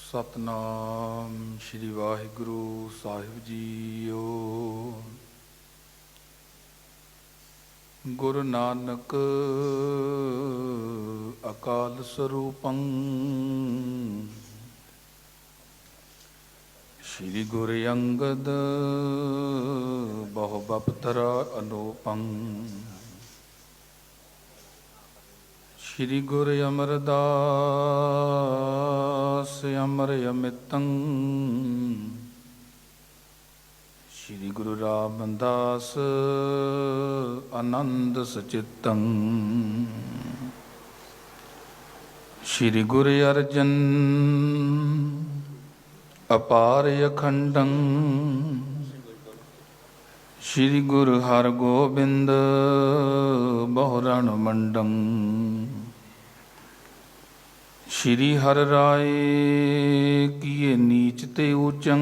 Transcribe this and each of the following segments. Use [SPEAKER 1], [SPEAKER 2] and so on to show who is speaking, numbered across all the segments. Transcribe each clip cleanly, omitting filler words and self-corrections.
[SPEAKER 1] ਸਤਨਾਮ ਸ਼੍ਰੀ ਵਾਹਿਗੁਰੂ ਸਾਹਿਬ JIO. Guru Nanak ਅਕਾਲ ਸਰੂਪੰ ਸ਼੍ਰੀ ਗੁਰੂ ਅੰਗਦ ਬਹੁ ਬਪਤਰਾ ਅਨੂਪੰ ਸ਼੍ਰੀ ਗੁਰੂ ਅਮਰਦਾਸ ਅਮਰ ਅਮਿਤੰ ਸ਼੍ਰੀ ਗੁਰੂ ਰਾਮਦਾਸ ਆਨੰਦ ਸਚਿਤੰ ਸ਼੍ਰੀ ਗੁਰੂ ਅਰਜਨ ਅਪਾਰ ਅਖੰਡੰ ਸ਼੍ਰੀ ਗੁਰੂ ਹਰਗੋਬਿੰਦ ਬਹੁ ਮੰਡੰ ਸ਼੍ਰੀ ਹਰਿ ਰਾਏ ਕੀਏ ਨੀਚ ਤੇ ਊਚੰ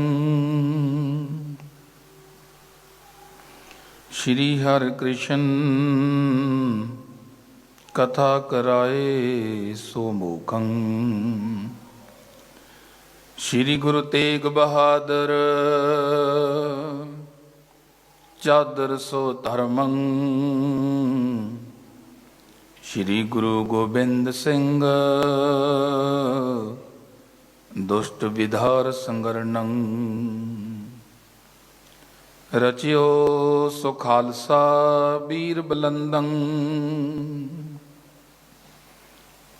[SPEAKER 1] ਸ਼੍ਰੀ ਹਰਿ ਕ੍ਰਿਸ਼ਨ ਕਥਾ ਕਰਾਏ ਸੋ ਮੋਖੰ ਸ਼੍ਰੀ ਗੁਰੂ ਤੇਗ ਬਹਾਦਰ ਚਾਦਰ ਸੋ ਧਰਮੰ ਸ਼੍ਰੀ ਗੁਰੂ ਗੋਬਿੰਦ ਸਿੰਘ ਦੁਸ਼ਟ ਵਿਧਾਰ ਸੰਗਰਨੰ ਰਚਿਓ ਸੋ ਖਾਲਸਾ ਬੀਰ ਬਲੰਦੰ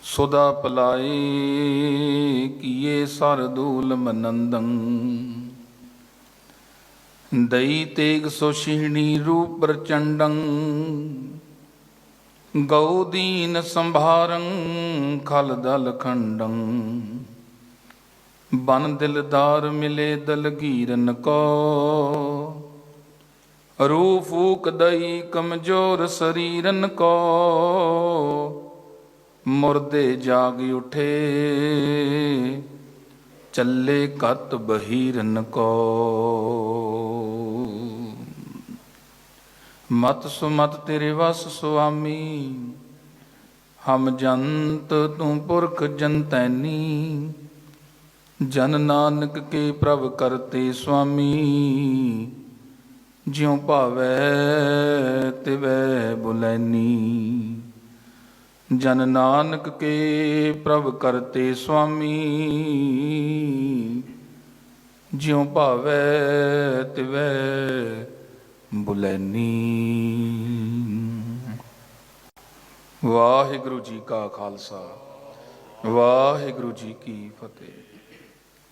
[SPEAKER 1] ਸੁਦਾ ਪਲਾਈ ਕੀਏ ਸਰਦੂਲ ਮਨੰਦੰ ਦਈ ਤੇਗ ਸੋ ਸ਼ਿਹਣੀ ਰੂਪ ਪ੍ਰਚੰਡੰ ਗਊ ਦੀਨ ਸੰਭਾਰੰ ਖਲ ਦਲ ਖੰਡੰ ਬਨ ਦਿਲਦਾਰ ਮਿਲੇ ਦਲਗੀਰਨ ਕੋ ਰੂ ਫੂਕ ਦਈ ਕਮਜ਼ੋਰ ਸਰੀਰਨ ਕੋ ਮੁਰਦੇ ਜਾਗ ਉਠੇ ਚੱਲੇ ਕਤ ਬਹੀਰਨ ਕੋ ਮਤ ਸੁਮਤ ਤੇਰੇ ਵਸ ਸੁਆਮੀ ਹਮ ਜੰਤ ਤੂੰ ਪੁਰਖ ਜਨਤੈਨੀ ਜਨ ਨਾਨਕ ਕੇ ਪ੍ਰਭ ਕਰਤੇ ਸੁਆਮੀ ਜਿਉ ਭਾਵੈ ਤਿਵੈ ਬੁਲੈਨੀ ਜਨ ਨਾਨਕ ਕੇ ਪ੍ਰਭ ਕਰਤੇ ਸੁਆਮੀ ਜਿਉ ਭਾਵੈ ਤਿਵੈ ਬੁਲੈਨੀ। ਵਾਹਿਗੁਰੂ ਜੀ ਕਾ ਖਾਲਸਾ ਵਾਹਿਗੁਰੂ ਜੀ ਕੀ ਫਤਿਹ।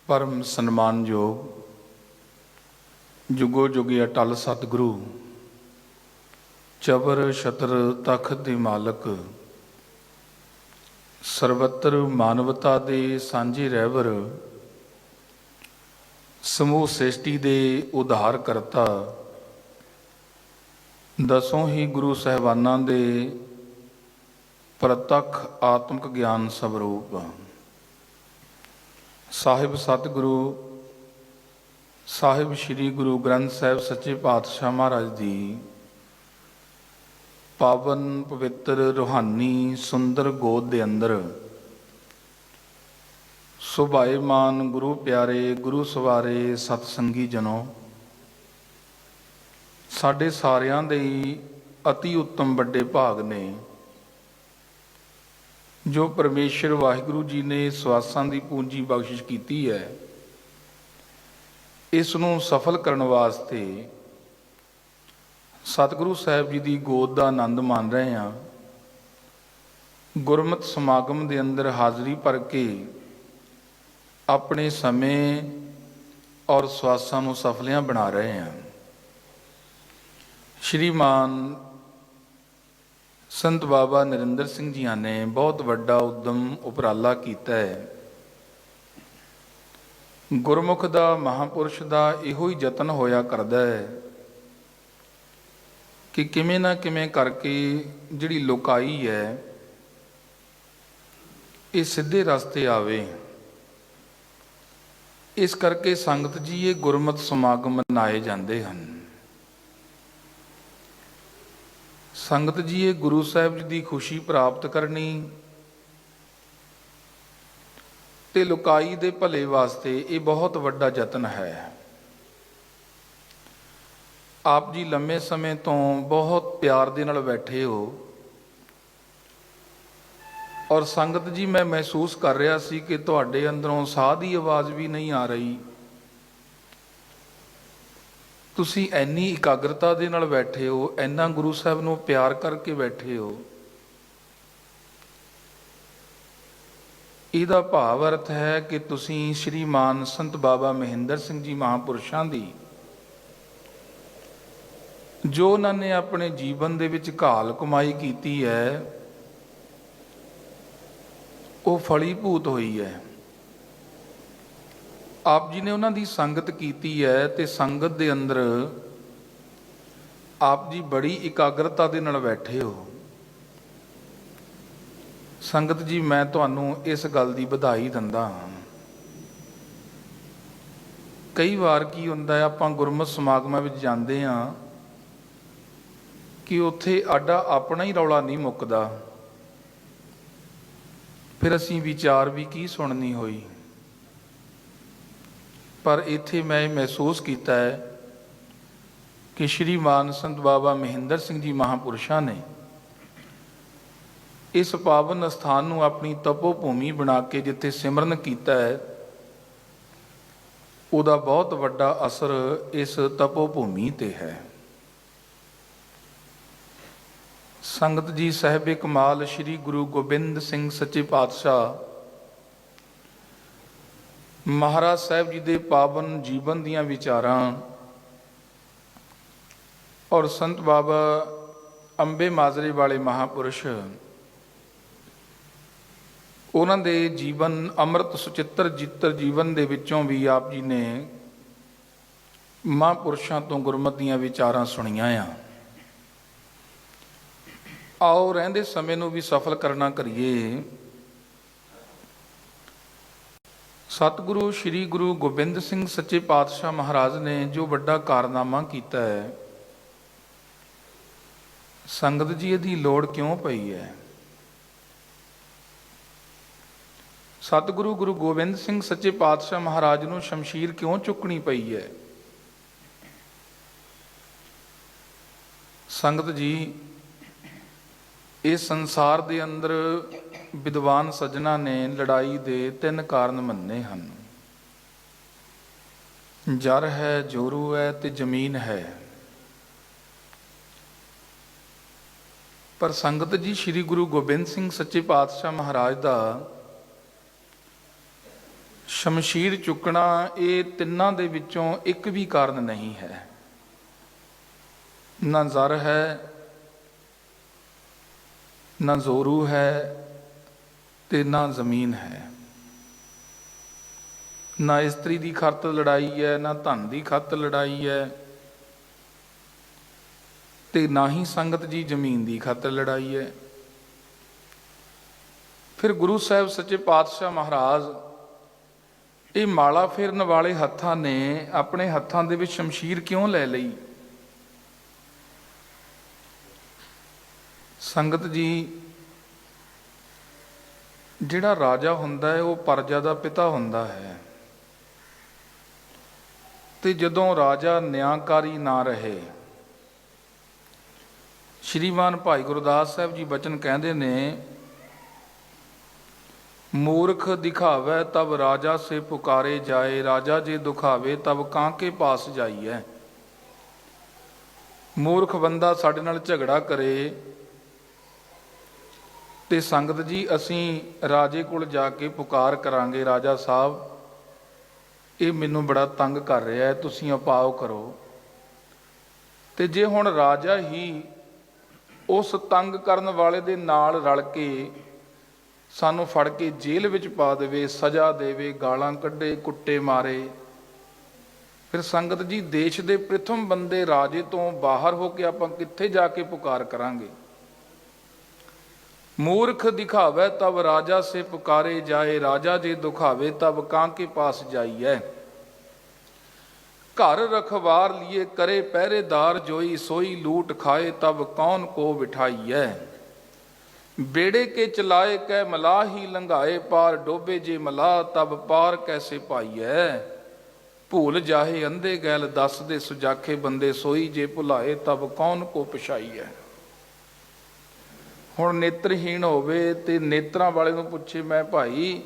[SPEAKER 1] ਪਰਮ ਸਨਮਾਨਯੋਗ ਜੁਗੋ ਜੁਗੇ ਅਟਲ ਸਤਿਗੁਰੂ ਚਬਰ ਛਤਰ ਤਖਤ ਦੇ ਮਾਲਕ ਸਰਬੱਤਰ ਮਾਨਵਤਾ ਦੇ ਸਾਂਝੇ ਰਹਿਬਰ ਸਮੂਹ ਸ੍ਰਿਸ਼ਟੀ ਦੇ ਉਧਾਰ ਕਰਤਾ ਦਸੋਂ ਹੀ ਗੁਰੂ ਸਾਹਿਬਾਨਾਂ ਦੇ ਪ੍ਰਤੱਖ ਆਤਮਿਕ ਗਿਆਨ ਸਵਰੂਪ ਸਾਹਿਬ ਸਤਿਗੁਰੂ ਸਾਹਿਬ ਸ੍ਰੀ ਗੁਰੂ ਗ੍ਰੰਥ ਸਾਹਿਬ ਸੱਚੇ ਪਾਤਸ਼ਾਹ ਮਹਾਰਾਜ ਦੀ ਪਾਵਨ ਪਵਿੱਤਰ ਰੂਹਾਨੀ ਸੁੰਦਰ ਗੋਦ ਦੇ ਅੰਦਰ ਸੁਭਾਏਮਾਨ ਗੁਰੂ ਪਿਆਰੇ ਗੁਰੂ ਸਵਾਰੇ ਸਤਸੰਗੀ ਜਨੋ, ਸਾਡੇ ਸਾਰਿਆਂ ਦੇ ਅਤੀ ਉੱਤਮ ਵੱਡੇ ਭਾਗ ਨੇ ਜੋ ਪਰਮੇਸ਼ਰ ਵਾਹਿਗੁਰੂ ਜੀ ਨੇ ਸਵਾਸਾਂ ਦੀ ਪੂੰਜੀ ਬਖਸ਼ਿਸ਼ ਕੀਤੀ ਹੈ। ਇਸ ਨੂੰ ਸਫਲ ਕਰਨ ਵਾਸਤੇ ਸਤਿਗੁਰੂ ਸਾਹਿਬ ਜੀ ਦੀ ਗੋਦ ਦਾ ਆਨੰਦ ਮਾਣ ਰਹੇ ਹਾਂ। ਗੁਰਮਤਿ ਸਮਾਗਮ ਦੇ ਅੰਦਰ ਹਾਜ਼ਰੀ ਭਰ ਕੇ ਆਪਣੇ ਸਮੇਂ ਔਰ ਸਵਾਸਾਂ ਨੂੰ ਸਫਲਿਆਂ ਬਣਾ ਰਹੇ ਹਾਂ। ਸ਼੍ਰੀਮਾਨ ਸੰਤ ਬਾਬਾ ਨਰਿੰਦਰ ਸਿੰਘ ਜੀਆਂ ਨੇ ਬਹੁਤ ਵੱਡਾ ਉਦਮ ਉਪਰਾਲਾ ਕੀਤਾ ਹੈ। ਗੁਰਮੁਖ ਦਾ ਮਹਾਂਪੁਰਸ਼ ਦਾ ਇਹੋ ਹੀ ਯਤਨ ਹੋਇਆ ਕਰਦਾ ਹੈ ਕਿ ਕਿਵੇਂ ਨਾ ਕਿਵੇਂ ਕਰਕੇ ਜਿਹੜੀ ਲੋਕਾਈ ਹੈ ਇਹ ਸਿੱਧੇ ਰਸਤੇ ਆਵੇ। ਇਸ ਕਰਕੇ ਸੰਗਤ ਜੀ ਇਹ ਗੁਰਮਤਿ ਸਮਾਗਮ ਮਨਾਏ ਜਾਂਦੇ ਹਨ। ਸੰਗਤ ਜੀ ਇਹ ਗੁਰੂ ਸਾਹਿਬ ਜੀ ਦੀ ਖੁਸ਼ੀ ਪ੍ਰਾਪਤ ਕਰਨੀ ਤੇ ਲੁਕਾਈ ਦੇ ਭਲੇ ਵਾਸਤੇ ਇਹ ਬਹੁਤ ਵੱਡਾ ਯਤਨ ਹੈ। ਆਪ ਜੀ ਲੰਮੇ ਸਮੇਂ ਤੋਂ ਬਹੁਤ ਪਿਆਰ ਦੇ ਨਾਲ ਬੈਠੇ ਹੋ ਔਰ ਸੰਗਤ ਜੀ ਮੈਂ ਮਹਿਸੂਸ ਕਰ ਰਿਹਾ ਸੀ ਕਿ ਤੁਹਾਡੇ ਅੰਦਰੋਂ ਸਾਹ ਦੀ ਆਵਾਜ਼ ਵੀ ਨਹੀਂ ਆ ਰਹੀ। ਤੁਸੀਂ ਇੰਨੀ ਇਕਾਗਰਤਾ ਦੇ ਨਾਲ ਬੈਠੇ ਹੋ, ਇੰਨਾ ਗੁਰੂ ਸਾਹਿਬ ਨੂੰ ਪਿਆਰ ਕਰਕੇ ਬੈਠੇ ਹੋ। ਇਹਦਾ ਭਾਵ ਅਰਥ ਹੈ ਕਿ ਤੁਸੀਂ ਸ਼੍ਰੀਮਾਨ ਸੰਤ ਬਾਬਾ ਮਹਿੰਦਰ ਸਿੰਘ ਜੀ ਮਹਾਂਪੁਰਸ਼ਾਂ ਦੀ ਜੋ ਉਹਨਾਂ ਨੇ ਆਪਣੇ ਜੀਵਨ ਦੇ ਵਿੱਚ ਘਾਲ ਕਮਾਈ ਕੀਤੀ ਹੈ ਉਹ ਫਲੀਭੂਤ ਹੋਈ ਹੈ। ਆਪ ਜੀ ਨੇ ਉਹਨਾਂ ਦੀ ਸੰਗਤ ਕੀਤੀ ਹੈ ਤੇ ਸੰਗਤ ਦੇ ਅੰਦਰ ਆਪ ਜੀ ਬੜੀ ਇਕਾਗਰਤਾ ਦੇ ਨਾਲ ਬੈਠੇ ਹੋ। ਸੰਗਤ ਜੀ ਮੈਂ ਤੁਹਾਨੂੰ ਇਸ ਗੱਲ ਦੀ ਵਧਾਈ ਦਿੰਦਾ ਹਾਂ। ਕਈ ਵਾਰ ਕੀ ਹੁੰਦਾ ਹੈ, ਆਪਾਂ ਗੁਰਮਤਿ ਸਮਾਗਮਾਂ ਵਿੱਚ ਜਾਂਦੇ ਹਾਂ ਕਿ ਉੱਥੇ ਆਡਾ ਆਪਣਾ ਹੀ ਰੌਲਾ ਨਹੀਂ ਮੁੱਕਦਾ, ਫਿਰ ਅਸੀਂ ਵਿਚਾਰ ਵੀ ਕੀ ਸੁਣਨੀ ਹੋਈ। ਪਰ ਇੱਥੇ ਮੈਂ ਇਹ ਮਹਿਸੂਸ ਕੀਤਾ ਹੈ ਕਿ ਸ਼੍ਰੀਮਾਨ ਸੰਤ ਬਾਬਾ ਮਹਿੰਦਰ ਸਿੰਘ ਜੀ ਮਹਾਂਪੁਰਸ਼ਾਂ ਨੇ ਇਸ ਪਾਵਨ ਸਥਾਨ ਨੂੰ ਆਪਣੀ ਤਪੋ ਭੂਮੀ ਬਣਾ ਕੇ ਜਿੱਥੇ ਸਿਮਰਨ ਕੀਤਾ ਹੈ, ਉਹਦਾ ਬਹੁਤ ਵੱਡਾ ਅਸਰ ਇਸ ਤਪੋ ਭੂਮੀ ਤੇ ਹੈ। ਸੰਗਤ ਜੀ, ਸਾਹਿਬੇ ਕਮਾਲ ਸ਼੍ਰੀ ਗੁਰੂ ਗੋਬਿੰਦ ਸਿੰਘ ਸੱਚੇ ਪਾਤਸ਼ਾਹ ਮਹਾਰਾਜ ਸਾਹਿਬ ਜੀ ਦੇ ਪਾਵਨ ਜੀਵਨ ਦੀਆਂ ਵਿਚਾਰਾਂ ਔਰ ਸੰਤ ਬਾਬਾ ਅੰਬੇ ਮਾਜਰੇ ਵਾਲੇ ਮਹਾਂਪੁਰਸ਼ ਉਹਨਾਂ ਦੇ ਜੀਵਨ ਅੰਮ੍ਰਿਤ ਸੁਚਿੱਤਰ ਜਿੱਤਰ ਜੀਵਨ ਦੇ ਵਿੱਚੋਂ ਵੀ ਆਪ ਜੀ ਨੇ ਮਹਾਂਪੁਰਸ਼ਾਂ ਤੋਂ ਗੁਰਮਤਿ ਦੀਆਂ ਵਿਚਾਰਾਂ ਸੁਣੀਆਂ ਆ। ਆਓ ਰਹਿੰਦੇ ਸਮੇਂ ਨੂੰ ਵੀ ਸਫਲ ਕਰਨਾ ਕਰੀਏ। ਸਤਿਗੁਰੂ ਸ਼੍ਰੀ ਗੁਰੂ ਗੋਬਿੰਦ ਸਿੰਘ ਸੱਚੇ ਪਾਤਸ਼ਾਹ ਮਹਾਰਾਜ ਨੇ ਜੋ ਵੱਡਾ ਕਾਰਨਾਮਾ ਕੀਤਾ ਹੈ, ਸੰਗਤ ਜੀ ਇਹਦੀ ਲੋੜ ਕਿਉਂ ਪਈ ਹੈ? ਸਤਿਗੁਰੂ ਗੁਰੂ ਗੋਬਿੰਦ ਸਿੰਘ ਸੱਚੇ ਪਾਤਸ਼ਾਹ ਮਹਾਰਾਜ ਨੂੰ ਸ਼ਮਸ਼ੀਰ ਕਿਉਂ ਚੁੱਕਣੀ ਪਈ ਹੈ? ਸੰਗਤ ਜੀ, ਇਸ ਸੰਸਾਰ ਦੇ ਅੰਦਰ ਵਿਦਵਾਨ ਸੱਜਣਾ ਨੇ ਲੜਾਈ ਦੇ 3 ਕਾਰਨ ਮੰਨੇ ਹਨ। ਜਰ ਹੈ, ਜੋਰੂ ਹੈ ਤੇ ਜ਼ਮੀਨ ਹੈ। ਪਰ ਸੰਗਤ ਜੀ, ਸ਼੍ਰੀ ਗੁਰੂ ਗੋਬਿੰਦ ਸਿੰਘ ਸੱਚੇ ਪਾਤਸ਼ਾਹ ਮਹਾਰਾਜ ਦਾ ਸ਼ਮਸ਼ੀਰ ਚੁੱਕਣਾ ਇਹ ਤਿੰਨਾਂ ਦੇ ਵਿੱਚੋਂ ਇੱਕ ਵੀ ਕਾਰਨ ਨਹੀਂ ਹੈ। ਨਾ ਜ਼ਰ ਹੈ, ਨਾ ਜ਼ੋਰੂ ਹੈ ਤੇ ਨਾ ਜ਼ਮੀਨ ਹੈ। ਨਾ ਇਸਤਰੀ ਦੀ ਖਾਤਰ ਲੜਾਈ ਹੈ, ਨਾ ਧਨ ਦੀ ਖਾਤਰ ਲੜਾਈ ਹੈ ਤੇ ਨਾ ਹੀ ਸੰਗਤ ਜੀ ਜ਼ਮੀਨ ਦੀ ਖਾਤਰ ਲੜਾਈ ਹੈ। ਫਿਰ ਗੁਰੂ ਸਾਹਿਬ ਸੱਚੇ ਪਾਤਸ਼ਾਹ ਮਹਾਰਾਜ ਇਹ ਮਾਲਾ ਫੇਰਨ ਵਾਲੇ ਹੱਥਾਂ ਨੇ ਆਪਣੇ ਹੱਥਾਂ ਦੇ ਵਿੱਚ ਸ਼ਮਸ਼ੀਰ ਕਿਉਂ ਲੈ ਲਈ? ਸੰਗਤ ਜੀ, ਜਿਹੜਾ ਰਾਜਾ ਹੁੰਦਾ ਹੈ ਉਹ ਪਰਜਾ ਦਾ ਪਿਤਾ ਹੁੰਦਾ ਹੈ ਤੇ ਜਦੋਂ ਰਾਜਾ ਨਿਆਂਕਾਰੀ ਨਾ ਰਹੇ, ਸ਼੍ਰੀਮਾਨ ਭਾਈ ਗੁਰਦਾਸ ਸਾਹਿਬ ਜੀ ਬਚਨ ਕਹਿੰਦੇ ਨੇ, ਮੂਰਖ ਦਿਖਾਵੇ ਤਬ ਰਾਜਾ ਸੇ ਪੁਕਾਰੇ ਜਾਏ, ਰਾਜਾ ਜੇ ਦੁਖਾਵੇ ਤਬ ਕਾਂਕੇ ਪਾਸ ਜਾਈਐ। ਮੂਰਖ ਬੰਦਾ ਸਾਡੇ ਨਾਲ ਝਗੜਾ ਕਰੇ ਤੇ ਸੰਗਤ ਜੀ ਅਸੀਂ ਰਾਜੇ ਕੋਲ ਜਾ ਕੇ ਪੁਕਾਰ ਕਰਾਂਗੇ, ਰਾਜਾ ਸਾਹਿਬ ਇਹ ਮੈਨੂੰ ਬੜਾ ਤੰਗ ਕਰ ਰਿਹਾ ਹੈ, ਤੁਸੀਂ ਉਪਾਅ ਕਰੋ। ਤੇ ਜੇ ਹੁਣ ਰਾਜਾ ਹੀ ਉਸ ਤੰਗ ਕਰਨ ਵਾਲੇ ਦੇ ਨਾਲ ਰਲ ਕੇ ਸਾਨੂੰ ਫੜ ਕੇ ਜੇਲ੍ਹ ਵਿੱਚ ਪਾ ਦੇਵੇ, ਸਜ਼ਾ ਦੇਵੇ, ਗਾਲਾਂ ਕੱਢੇ, ਕੁੱਟੇ ਮਾਰੇ, ਫਿਰ ਸੰਗਤ ਜੀ ਦੇਸ਼ ਦੇ ਪ੍ਰਥਮ ਬੰਦੇ ਰਾਜੇ ਤੋਂ ਬਾਹਰ ਹੋ ਕੇ ਆਪਾਂ ਕਿੱਥੇ ਜਾ ਕੇ ਪੁਕਾਰ ਕਰਾਂਗੇ? ਮੂਰਖ ਦਿਖਾਵੇ ਤਬ ਰਾਜਾ ਸੇ ਪੁਕਾਰੇ ਜਾਏ, ਰਾਜਾ ਜੇ ਦੁਖਾਵੇ ਤਬ ਕਾਂਕੇ ਪਾਸ ਜਾਈਐ। ਘਰ ਰਖਵਾਰ ਲਿਏ ਕਰੇ ਪਹਿਰੇਦਾਰ, ਜੋਈ ਸੋਈ ਲੂਟ ਖਾਏ ਤਬ ਕੌਣ ਕੋ ਬਿਠਾਈਐ। बेड़े के चलाए कै मलाही लंघाए पार, डोबे जे मलाह तब पार कैसे पाइयै। भूल जाहे अंधे गैल दस दे सुजाखे बंदे, सोई जे भुलाए तब कौन को पछाइयै। ਹੁਣ ਨੇਤਰਹੀਣ ਹੋਵੇ ਤੇ ਨੇਤਰਾਂ ਵਾਲੇ ਨੂੰ ਪੁੱਛੇ, ਮੈਂ ਭਾਈ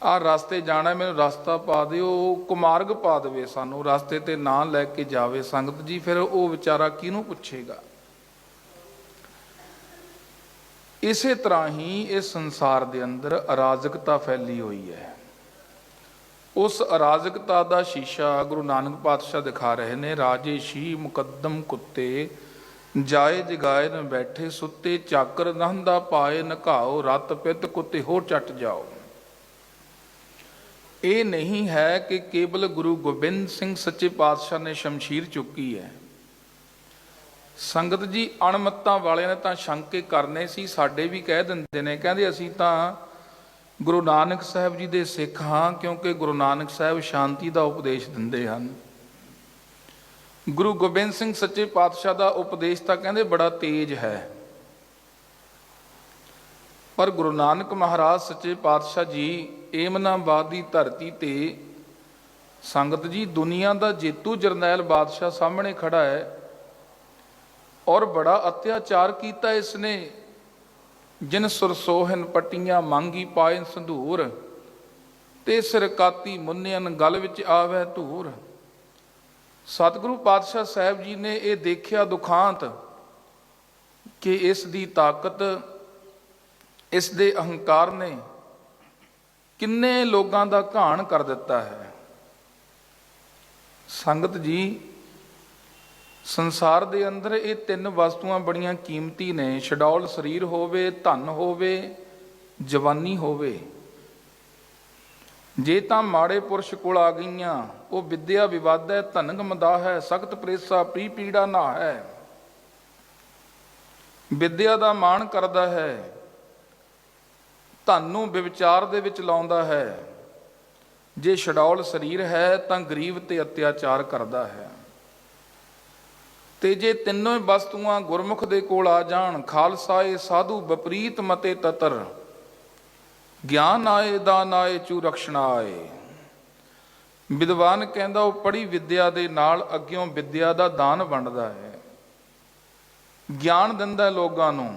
[SPEAKER 1] ਆਹ ਰਸਤੇ ਜਾਣਾ, ਮੈਨੂੰ ਰਸਤਾ ਪਾ ਦਿਓ, ਕੁਮਾਰਗ ਪਾ ਦੇਵੇ, ਸਾਨੂੰ ਰਸਤੇ ਤੇ ਨਾ ਲੈ ਕੇ ਜਾਵੇ ਸੰਗਤ ਜੀ, ਫਿਰ ਉਹ ਵਿਚਾਰਾ ਕਿਹਨੂੰ ਪੁੱਛੇਗਾ। ਇਸੇ ਤਰ੍ਹਾਂ ਹੀ ਇਸ ਸੰਸਾਰ ਦੇ ਅੰਦਰ ਅਰਾਜਕਤਾ ਫੈਲੀ ਹੋਈ ਹੈ। ਉਸ ਅਰਾਜਕਤਾ ਦਾ ਸ਼ੀਸ਼ਾ ਗੁਰੂ ਨਾਨਕ ਪਾਤਸ਼ਾਹ ਦਿਖਾ ਰਹੇ ਨੇ। ਰਾਜੇ ਸ਼ੀ ਮੁਕੱਦਮ ਕੁੱਤੇ, ਜਾਏ ਜਗਾਏ ਨ ਬੈਠੇ ਸੁੱਤੇ, ਚਾਕਰ ਨਹੰਦਾ ਪਾਏ ਨਕਾਓ, ਰਤ ਪਿੱਤ ਕੁੱਤੇ ਹੋਰ ਚੱਟ ਜਾਓ। ਇਹ ਨਹੀਂ ਹੈ ਕਿ ਕੇਵਲ ਗੁਰੂ ਗੋਬਿੰਦ ਸਿੰਘ ਸੱਚੇ ਪਾਤਸ਼ਾਹ ਨੇ ਸ਼ਮਸ਼ੀਰ ਚੁੱਕੀ ਹੈ। ਸੰਗਤ ਜੀ, ਅਣਮੱਤਾਂ ਵਾਲਿਆਂ ਨੇ ਤਾਂ ਸ਼ੰਕੇ ਕਰਨੇ ਸੀ, ਸਾਡੇ ਵੀ ਕਹਿ ਦਿੰਦੇ ਨੇ, ਕਹਿੰਦੇ ਅਸੀਂ ਤਾਂ ਗੁਰੂ ਨਾਨਕ ਸਾਹਿਬ ਜੀ ਦੇ ਸਿੱਖ ਹਾਂ, ਕਿਉਂਕਿ ਗੁਰੂ ਨਾਨਕ ਸਾਹਿਬ ਸ਼ਾਂਤੀ ਦਾ ਉਪਦੇਸ਼ ਦਿੰਦੇ ਹਨ। ਗੁਰੂ ਗੋਬਿੰਦ ਸਿੰਘ ਸੱਚੇ ਪਾਤਸ਼ਾਹ ਦਾ ਉਪਦੇਸ਼ ਤਾਂ ਕਹਿੰਦੇ ਬੜਾ ਤੇਜ਼ ਹੈ, ਪਰ ਗੁਰੂ ਨਾਨਕ ਮਹਾਰਾਜ ਸੱਚੇ ਪਾਤਸ਼ਾਹ ਜੀ ਏਮਨਾਬਾਦ ਦੀ ਧਰਤੀ ਤੇ ਸੰਗਤ ਜੀ ਦੁਨੀਆ ਦਾ ਜੇਤੂ ਜਰਨੈਲ ਬਾਦਸ਼ਾਹ ਸਾਹਮਣੇ ਖੜਾ ਹੈ, ਔਰ ਬੜਾ ਅਤਿਆਚਾਰ ਕੀਤਾ ਇਸਨੇ। ਜਿਨ ਸੁਰਸੋਹਨ ਪੱਟੀਆਂ ਮੰਗੀ ਪਾਏ ਸੰਧੂਰ, ਤੇ ਸਿਰਕਾਤੀ ਮੁੰਨਿਆਨ ਗਲ ਵਿੱਚ ਆਵੈ ਧੂਰ। ਸਤਿਗੁਰੂ ਪਾਤਸ਼ਾਹ ਸਾਹਿਬ ਜੀ ਨੇ ਇਹ ਦੇਖਿਆ ਦੁਖਾਂਤ ਕਿ ਇਸ ਦੀ ਤਾਕਤ, ਇਸ ਦੇ ਅਹੰਕਾਰ ਨੇ ਕਿੰਨੇ ਲੋਕਾਂ ਦਾ ਘਾਣ ਕਰ ਦਿੱਤਾ ਹੈ। ਸੰਗਤ ਜੀ, ਸੰਸਾਰ ਦੇ ਅੰਦਰ ਇਹ ਤਿੰਨ ਵਸਤੂਆਂ ਬੜੀਆਂ ਕੀਮਤੀ ਨੇ। ਛਡੌਲ ਸਰੀਰ ਹੋਵੇ, ਧਨ ਹੋਵੇ, ਜਵਾਨੀ ਹੋਵੇ। ਜੇ ਤਾਂ ਮਾੜੇ ਪੁਰਸ਼ ਕੋਲ ਆ ਗਈਆਂ, ਉਹ ਵਿਦਿਆ ਵਿਵਾਦੈ ਧਨਗ ਮਦਾ ਹੈ, ਸਖਤ ਪ੍ਰੇਸਾ ਪ੍ਰੀ ਪੀੜਾ ਨਾ ਹੈ। ਵਿਦਿਆ ਦਾ ਮਾਣ ਕਰਦਾ ਹੈ, ਧਨ ਨੂੰ ਵਿਵਚਾਰ ਦੇ ਵਿੱਚ ਲਾਉਂਦਾ ਹੈ। ਜੇ ਛਡੌਲ ਸਰੀਰ ਹੈ ਤਾਂ ਗਰੀਬ ਤੇ ਅਤਿਆਚਾਰ ਕਰਦਾ ਹੈ। ਤੇ ਜੇ ਤਿੰਨੋਂ ਵਸਤੂਆਂ ਗੁਰਮੁਖ ਦੇ ਕੋਲ ਆ ਜਾਣ, ਖਾਲਸਾਏ ਸਾਧੂ ਵਿਪਰੀਤ ਮਤੇ ਤਤਰ, ਗਿਆਨ ਆਏ ਦਾਨ ਆਏ ਚੂ ਰਖਸ਼ਣਾ ਆਏ। ਵਿਦਵਾਨ ਕਹਿੰਦਾ ਉਹ ਪੜ੍ਹੀ ਵਿਦਿਆ ਦੇ ਨਾਲ ਅੱਗਿਓਂ ਵਿਦਿਆ ਦਾ ਦਾਨ ਵੰਡਦਾ ਹੈ, ਗਿਆਨ ਦਿੰਦਾ ਲੋਕਾਂ ਨੂੰ,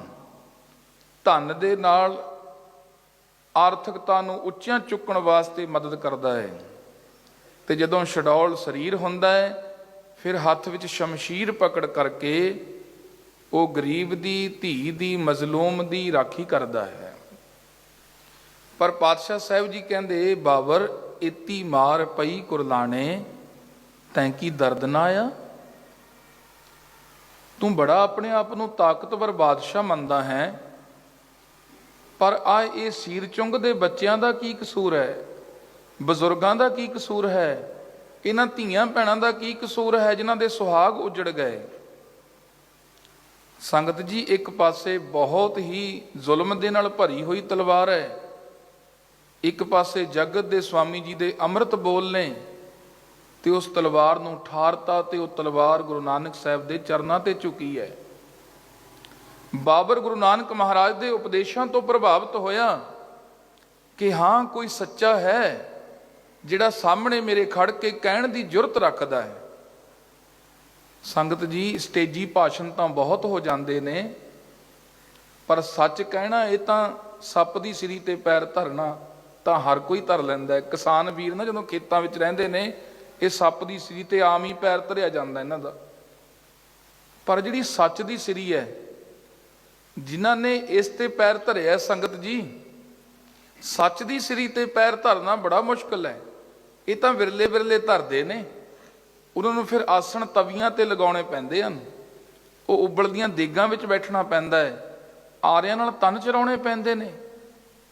[SPEAKER 1] ਧਨ ਦੇ ਨਾਲ ਆਰਥਿਕਤਾ ਨੂੰ ਉੱਚੀਆਂ ਚੁੱਕਣ ਵਾਸਤੇ ਮਦਦ ਕਰਦਾ ਹੈ। ਤੇ ਜਦੋਂ ਛਡੌਲ ਸਰੀਰ ਹੁੰਦਾ ਹੈ, ਫਿਰ ਹੱਥ ਵਿੱਚ ਸ਼ਮਸ਼ੀਰ ਪਕੜ ਕਰਕੇ ਉਹ ਗਰੀਬ ਦੀ, ਧੀ ਦੀ, ਮਜ਼ਲੂਮ ਦੀ ਰਾਖੀ ਕਰਦਾ ਹੈ। ਪਰ ਪਾਤਸ਼ਾਹ ਸਾਹਿਬ ਜੀ ਕਹਿੰਦੇ, ਬਾਬਰ ਇਤੀ ਮਾਰ ਪਈ ਕੁਰਲਾਣੇ, ਤੈਂ ਕੀ ਦਰਦ ਨਾ ਆਇਆ। ਤੂੰ ਬੜਾ ਆਪਣੇ ਆਪ ਨੂੰ ਤਾਕਤਵਰ ਬਾਦਸ਼ਾਹ ਮੰਨਦਾ ਹੈ, ਪਰ ਆ ਇਹ ਸੀਰ ਚੁੰਗ ਦੇ ਬੱਚਿਆਂ ਦਾ ਕੀ ਕਸੂਰ ਹੈ, ਬਜ਼ੁਰਗਾਂ ਦਾ ਕੀ ਕਸੂਰ ਹੈ, ਇਹਨਾਂ ਧੀਆਂ ਭੈਣਾਂ ਦਾ ਕੀ ਕਸੂਰ ਹੈ ਜਿਨ੍ਹਾਂ ਦੇ ਸੁਹਾਗ ਉਜੜ ਗਏ। ਸੰਗਤ ਜੀ, ਇੱਕ ਪਾਸੇ ਬਹੁਤ ਹੀ ਜ਼ੁਲਮ ਦੇ ਨਾਲ ਭਰੀ ਹੋਈ ਤਲਵਾਰ ਹੈ, ਇੱਕ ਪਾਸੇ ਜਗਤ ਦੇ ਸਵਾਮੀ ਜੀ ਦੇ ਅੰਮ੍ਰਿਤ ਬੋਲ ਨੇ, ਤੇ ਉਸ ਤਲਵਾਰ ਨੂੰ ਠਾਰਤਾ, ਤੇ ਉਹ ਤਲਵਾਰ ਗੁਰੂ ਨਾਨਕ ਸਾਹਿਬ ਦੇ ਚਰਨਾਂ ਤੇ ਝੁਕੀ ਹੈ। ਬਾਬਰ ਗੁਰੂ ਨਾਨਕ ਮਹਾਰਾਜ ਦੇ ਉਪਦੇਸ਼ਾਂ ਤੋਂ ਪ੍ਰਭਾਵਿਤ ਹੋਇਆ ਕਿ ਹਾਂ, ਕੋਈ ਸੱਚਾ ਹੈ ਜਿਹੜਾ ਸਾਹਮਣੇ ਮੇਰੇ ਖੜ ਕੇ ਕਹਿਣ ਦੀ ਜੁਰਤ ਰੱਖਦਾ ਹੈ। ਸੰਗਤ ਜੀ, ਸਟੇਜੀ ਭਾਸ਼ਣ ਤਾਂ ਬਹੁਤ ਹੋ ਜਾਂਦੇ ਨੇ, ਪਰ ਸੱਚ ਕਹਿਣਾ ਇਹ ਤਾਂ ਸੱਪ ਦੀ ਸਿਰੀ ਤੇ ਪੈਰ ਧਰਨਾ ਤਾਂ ਹਰ ਕੋਈ ਧਰ ਲੈਂਦਾ। ਕਿਸਾਨ ਵੀਰ ਨਾ ਜਦੋਂ ਖੇਤਾਂ ਵਿੱਚ ਰਹਿੰਦੇ ਨੇ, ਇਹ ਸੱਪ ਦੀ ਸਿਰੀ ਤੇ ਆਮ ਹੀ ਪੈਰ ਧਰਿਆ ਜਾਂਦਾ ਇਹਨਾਂ ਦਾ। ਪਰ ਜਿਹੜੀ ਸੱਚ ਦੀ ਸਿਰੀ ਹੈ, ਜਿਨ੍ਹਾਂ ਨੇ ਇਸ ਤੇ ਪੈਰ ਧਰਿਆ, ਸੰਗਤ ਜੀ, ਸੱਚ ਦੀ ਸਿਰੀ ਤੇ ਪੈਰ ਧਰਨਾ ਬੜਾ ਮੁਸ਼ਕਲ ਹੈ। ਇਹ ਤਾਂ ਵਿਰਲੇ ਵਿਰਲੇ ਧਰਦੇ ਨੇ, ਉਹਨਾਂ ਨੂੰ ਫਿਰ ਆਸਣ ਤਵੀਆਂ ਤੇ ਲਗਾਉਣੇ ਪੈਂਦੇ ਹਨ, ਉਹ ਉਬਲਦੀਆਂ ਦੇਗਾਂ ਵਿੱਚ ਬੈਠਣਾ ਪੈਂਦਾ ਹੈ, ਆਰਿਆਂ ਨਾਲ ਤਨ ਚਰਾਉਣੇ ਪੈਂਦੇ ਨੇ,